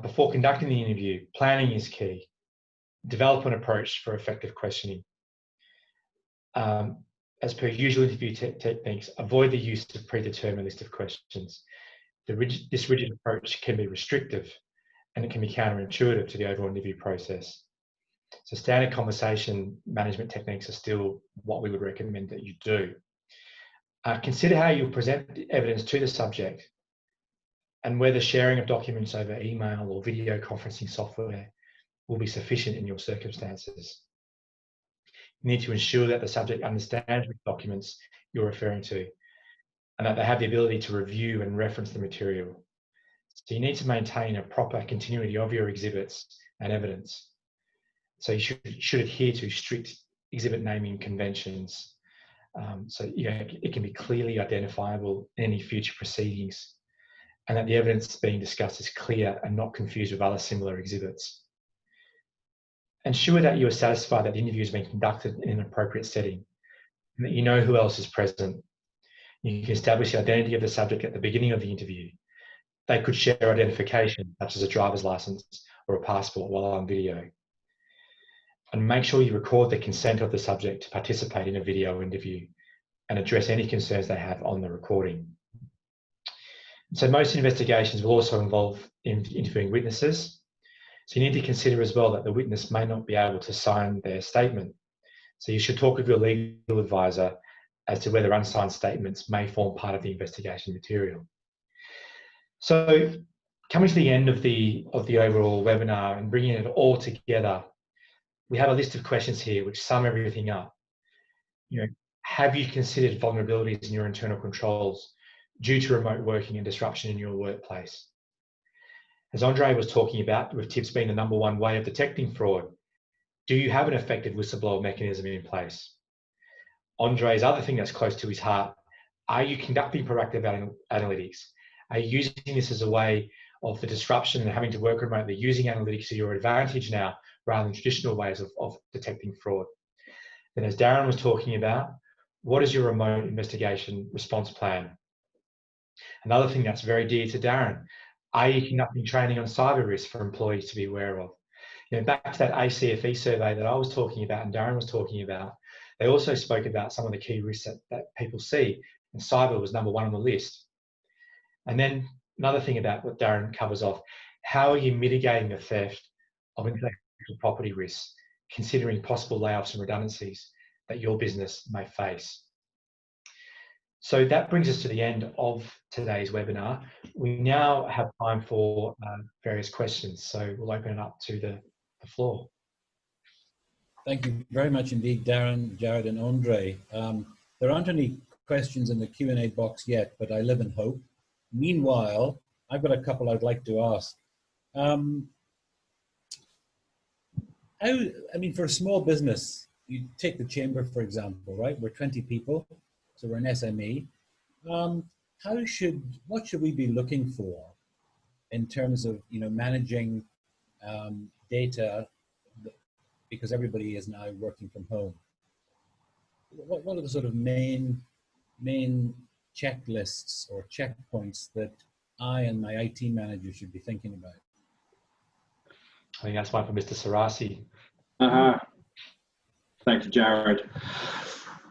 Before conducting the interview, planning is key. Develop an approach for effective questioning. As per usual interview techniques, avoid the use of predetermined list of questions. This rigid approach can be restrictive and it can be counterintuitive to the overall interview process. So standard conversation management techniques are still what we would recommend that you do. Consider how you present evidence to the subject and whether sharing of documents over email or video conferencing software will be sufficient in your circumstances. You need to ensure that the subject understands which documents you're referring to and that they have the ability to review and reference the material. So you need to maintain a proper continuity of your exhibits and evidence. So you should adhere to strict exhibit naming conventions. So it can be clearly identifiable in any future proceedings, and that the evidence being discussed is clear and not confused with other similar exhibits. Ensure that you are satisfied that the interview has been conducted in an appropriate setting and that you know who else is present. You can establish the identity of the subject at the beginning of the interview. They could share identification, such as a driver's license or a passport, while on video. And make sure you record the consent of the subject to participate in a video interview and address any concerns they have on the recording. So most investigations will also involve interviewing witnesses. So you need to consider as well that the witness may not be able to sign their statement. So you should talk with your legal advisor as to whether unsigned statements may form part of the investigation material. So coming to the end of the overall webinar and bringing it all together, we have a list of questions here which sum everything up. Have you considered vulnerabilities in your internal controls due to remote working and disruption in your workplace? As Andre was talking about, with tips being the #1 way of detecting fraud, do you have an effective whistleblower mechanism in place? Andre's other thing that's close to his heart, are you conducting proactive analytics? Are you using this as a way of the disruption and having to work remotely, using analytics to your advantage now rather than traditional ways of detecting fraud? Then, as Darren was talking about, what is your remote investigation response plan? Another thing that's very dear to Darren, are you conducting training on cyber risks for employees to be aware of? Back to that ACFE survey that I was talking about and Darren was talking about, they also spoke about some of the key risks that people see, and cyber was #1 on the list. And then another thing about what Darren covers off, how are you mitigating the theft of intellectual property risks, considering possible layoffs and redundancies that your business may face? So that brings us to the end of today's webinar. We now have time for various questions, so we'll open it up to the floor. Thank you very much indeed, Darren, Jared, and Andre. There aren't any questions in the Q&A box yet, but I live in hope. Meanwhile, I've got a couple I'd like to ask. For a small business, you take the chamber, for example, right? We're 20 people, so we're an SME. What should we be looking for in terms of, managing data, because everybody is now working from home? What are the sort of main checklists or checkpoints that I and my IT manager should be thinking about? I think that's one for Mr. Sarasi. Thank you, Jared.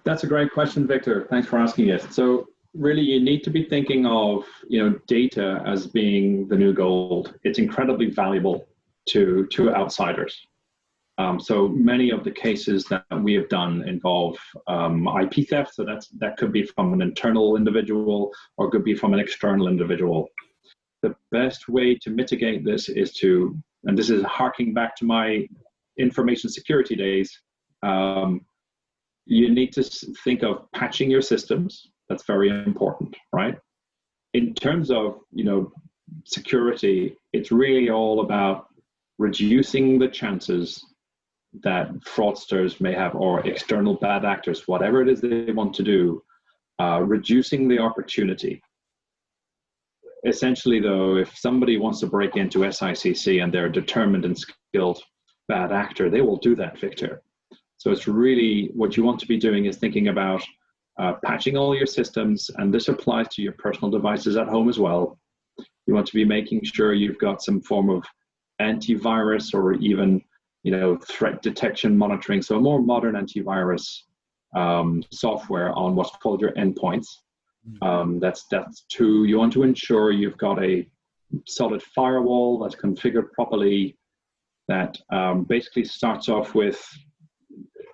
That's a great question, Victor. Thanks for asking it. So really, you need to be thinking of data as being the new gold. It's incredibly valuable to outsiders. So many of the cases that we have done involve IP theft. So that could be from an internal individual or could be from an external individual. The best way to mitigate this is to, and this is harking back to my information security days, you need to think of patching your systems. That's very important, right? In terms of security, it's really all about reducing the chances that fraudsters may have, or external bad actors, whatever it is they want to do, reducing the opportunity. Essentially, though, if somebody wants to break into SICC and they're a determined and skilled bad actor, they will do that, Victor. So it's really what you want to be doing is thinking about patching all your systems, and this applies to your personal devices at home as well. You want to be making sure you've got some form of antivirus or even threat detection monitoring, so a more modern antivirus software on what's called your endpoints. That's two. You want to ensure you've got a solid firewall that's configured properly, that basically starts off with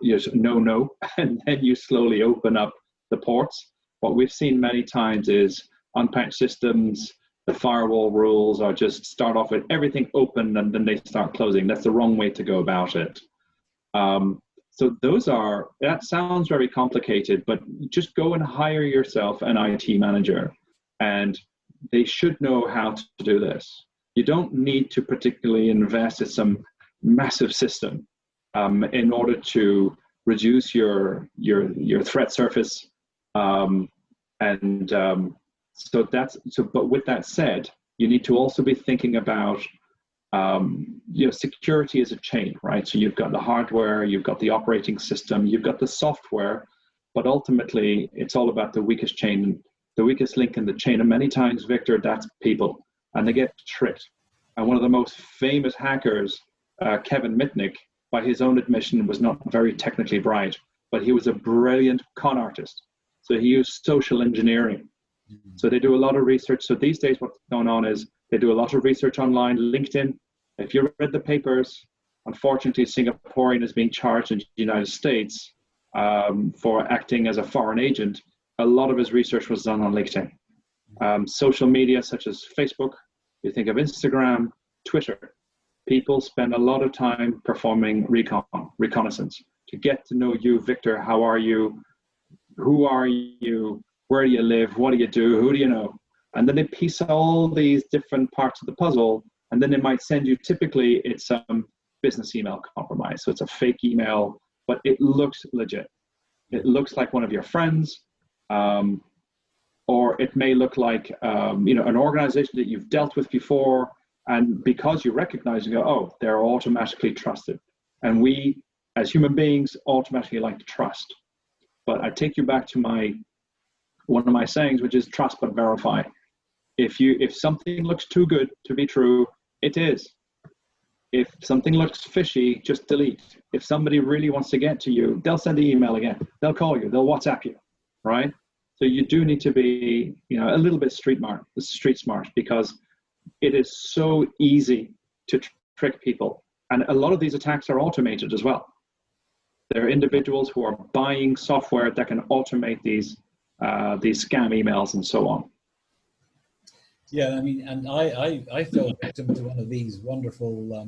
no, and then you slowly open up the ports. What we've seen many times is unpatched systems, the firewall rules are just start off with everything open and then they start closing. That's the wrong way to go about it. So that sounds very complicated, but just go and hire yourself an IT manager, and they should know how to do this. You don't need to particularly invest in some massive system in order to reduce your threat surface. But with that said, you need to also be thinking about security as a chain, right? So you've got the hardware, you've got the operating system, you've got the software, but ultimately it's all about the weakest chain the weakest link in the chain. And many times, Victor, that's people, and they get tricked. And one of the most famous hackers, Kevin Mitnick, by his own admission, was not very technically bright, but he was a brilliant con artist. So he used social engineering. So they do a lot of research. So these days what's going on is they do a lot of research online. LinkedIn, if you read the papers, unfortunately, Singaporean is being charged in the United States for acting as a foreign agent. A lot of his research was done on LinkedIn. Social media such as Facebook, you think of Instagram, Twitter. People spend a lot of time performing reconnaissance to get to know you, Victor. How are you? Who are you? Where do you live? What do you do? Who do you know? And then they piece all these different parts of the puzzle, and then they might send you, typically it's business email compromise. So it's a fake email, but it looks legit. It looks like one of your friends, or it may look like an organization that you've dealt with before, and because you recognize and go, oh, they're automatically trusted. And we, as human beings, automatically like to trust. But I take you back to one of my sayings, which is trust but verify. If something looks too good to be true, it is. If something looks fishy, just delete. If somebody really wants to get to you, they'll send the email again. They'll call you. They'll WhatsApp you, right? So you do need to be, a little bit street smart, because it is so easy to trick people. And a lot of these attacks are automated as well. There are individuals who are buying software that can automate these scam emails and so on. Yeah, I mean, and I fell victim to one of these wonderful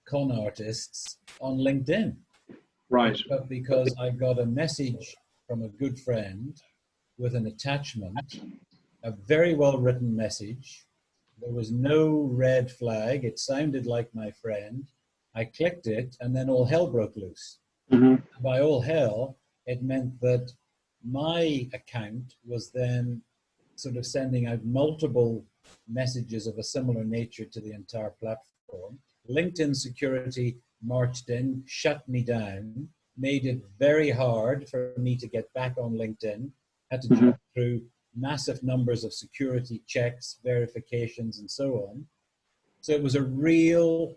con artists on LinkedIn. Right. But because I got a message from a good friend with an attachment, a very well written message. There was no red flag. It sounded like my friend. I clicked it, and then all hell broke loose. Mm-hmm. By all hell, it meant that my account was then sort of sending out multiple messages of a similar nature to the entire platform. LinkedIn security marched in, shut me down, made it very hard for me to get back on LinkedIn, had to jump through massive numbers of security checks, verifications, and so on. So it was a real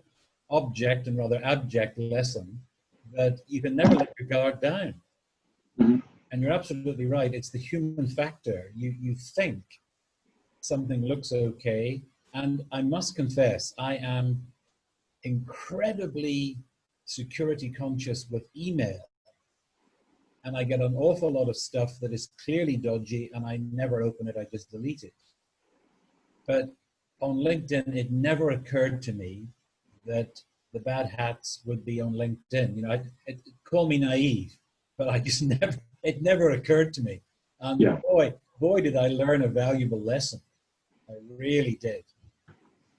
object and rather abject lesson that you can never let your guard down. Mm-hmm. And you're absolutely right. It's the human factor. You think something looks okay. And I must confess, I am incredibly security conscious with email. And I get an awful lot of stuff that is clearly dodgy, and I never open it, I just delete it. But on LinkedIn, it never occurred to me that the bad hats would be on LinkedIn. Call me naive, but I just it never occurred to me. And yeah. boy, did I learn a valuable lesson. I really did.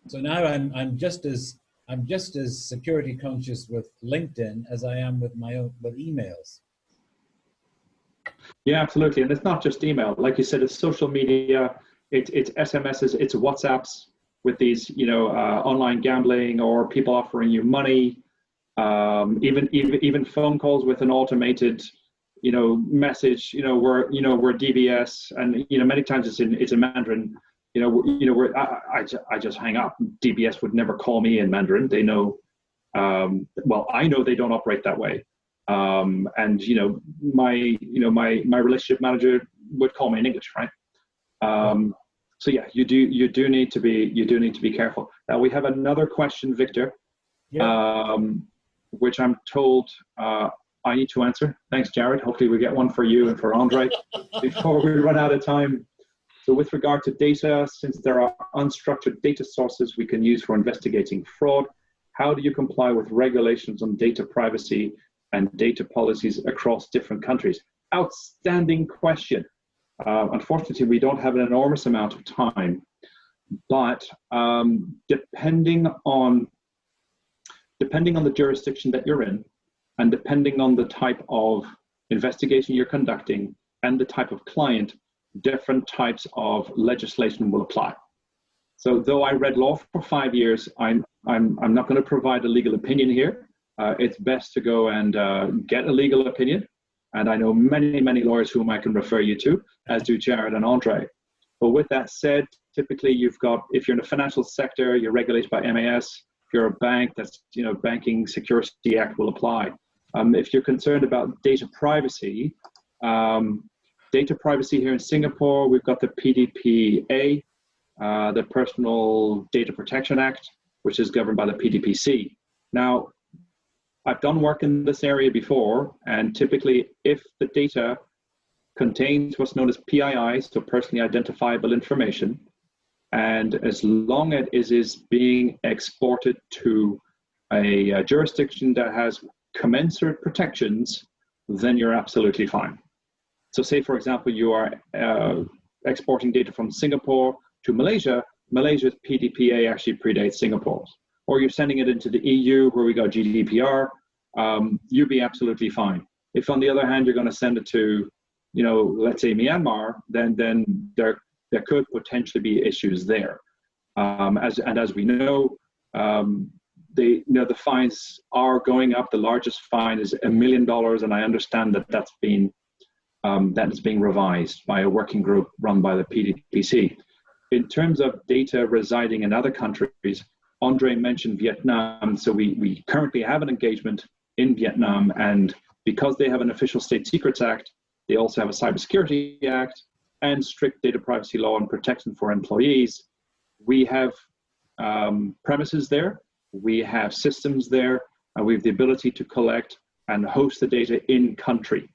So now I'm just as security conscious with LinkedIn as I am with with emails. Yeah, absolutely. And it's not just email. Like you said, it's social media, it's SMSs, it's WhatsApps with these, online gambling or people offering you money, even phone calls with an automated, message, where DBS, and, many times it's in Mandarin, where I just hang up. DBS would never call me in Mandarin. They know, I know they don't operate that way. And my relationship manager would call me in English, right? So yeah, you do need to be careful. Now we have another question, Victor, which I'm told I need to answer. Thanks, Jared. Hopefully we get one for you and for Andre before we run out of time. So with regard to data, since there are unstructured data sources we can use for investigating fraud, how do you comply with regulations on data privacy and data policies across different countries? Outstanding question. Unfortunately, we don't have an enormous amount of time, but depending on the jurisdiction that you're in, and depending on the type of investigation you're conducting and the type of client, different types of legislation will apply. So though I read law for 5 years, I'm not going to provide a legal opinion here. It's best to go and get a legal opinion. And I know many, many lawyers whom I can refer you to, as do Jared and Andre. But with that said, typically you've got, if you're in the financial sector, you're regulated by MAS. If you're a bank, that's, Banking Security Act will apply. If you're concerned about data privacy here in Singapore, we've got the PDPA, the Personal Data Protection Act, which is governed by the PDPC. Now, I've done work in this area before, and typically if the data contains what's known as PII, so personally identifiable information, and as long as it is being exported to a jurisdiction that has commensurate protections, then you're absolutely fine. So say, for example, you are exporting data from Singapore to Malaysia. Malaysia's PDPA actually predates Singapore's. Or you're sending it into the EU where we got GDPR, you'd be absolutely fine. If on the other hand, you're going to send it to, let's say Myanmar, then there could potentially be issues there. As we know, the fines are going up. The largest fine is $1 million, and I understand that that is being revised by a working group run by the PDPC. In terms of data residing in other countries, Andre mentioned Vietnam. So we currently have an engagement in Vietnam, and because they have an Official State Secrets Act, they also have a Cybersecurity Act and strict data privacy law and protection for employees. We have premises there, we have systems there, and we have the ability to collect and host the data in country.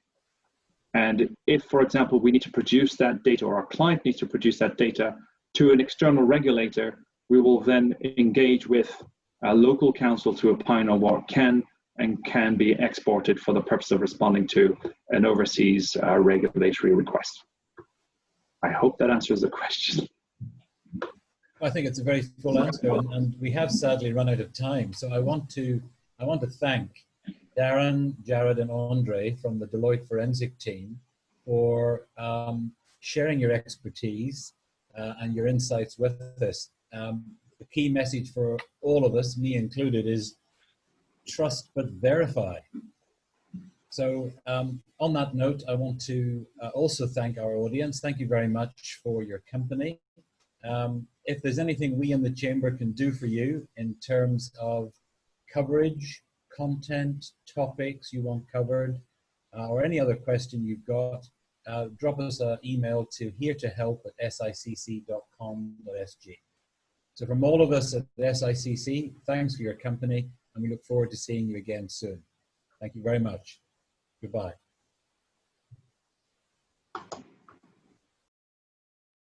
And if, for example, we need to produce that data, or our client needs to produce that data to an external regulator, we will then engage with a local council to opine on what can and can be exported for the purpose of responding to an overseas regulatory request. I hope that answers the question. I think it's a very full answer, and we have sadly run out of time. So I want to thank Darren, Jared, and Andre from the Deloitte Forensic team for sharing your expertise and your insights with us. The key message for all of us, me included, is trust but verify. So on that note, I want to also thank our audience. Thank you very much for your company. If there's anything we in the Chamber can do for you in terms of coverage, content, topics you want covered, or any other question you've got, drop us an email to heretohelp@sicc.com.sg. So from all of us at SICC, thanks for your company, and we look forward to seeing you again soon. Thank you very much. Goodbye.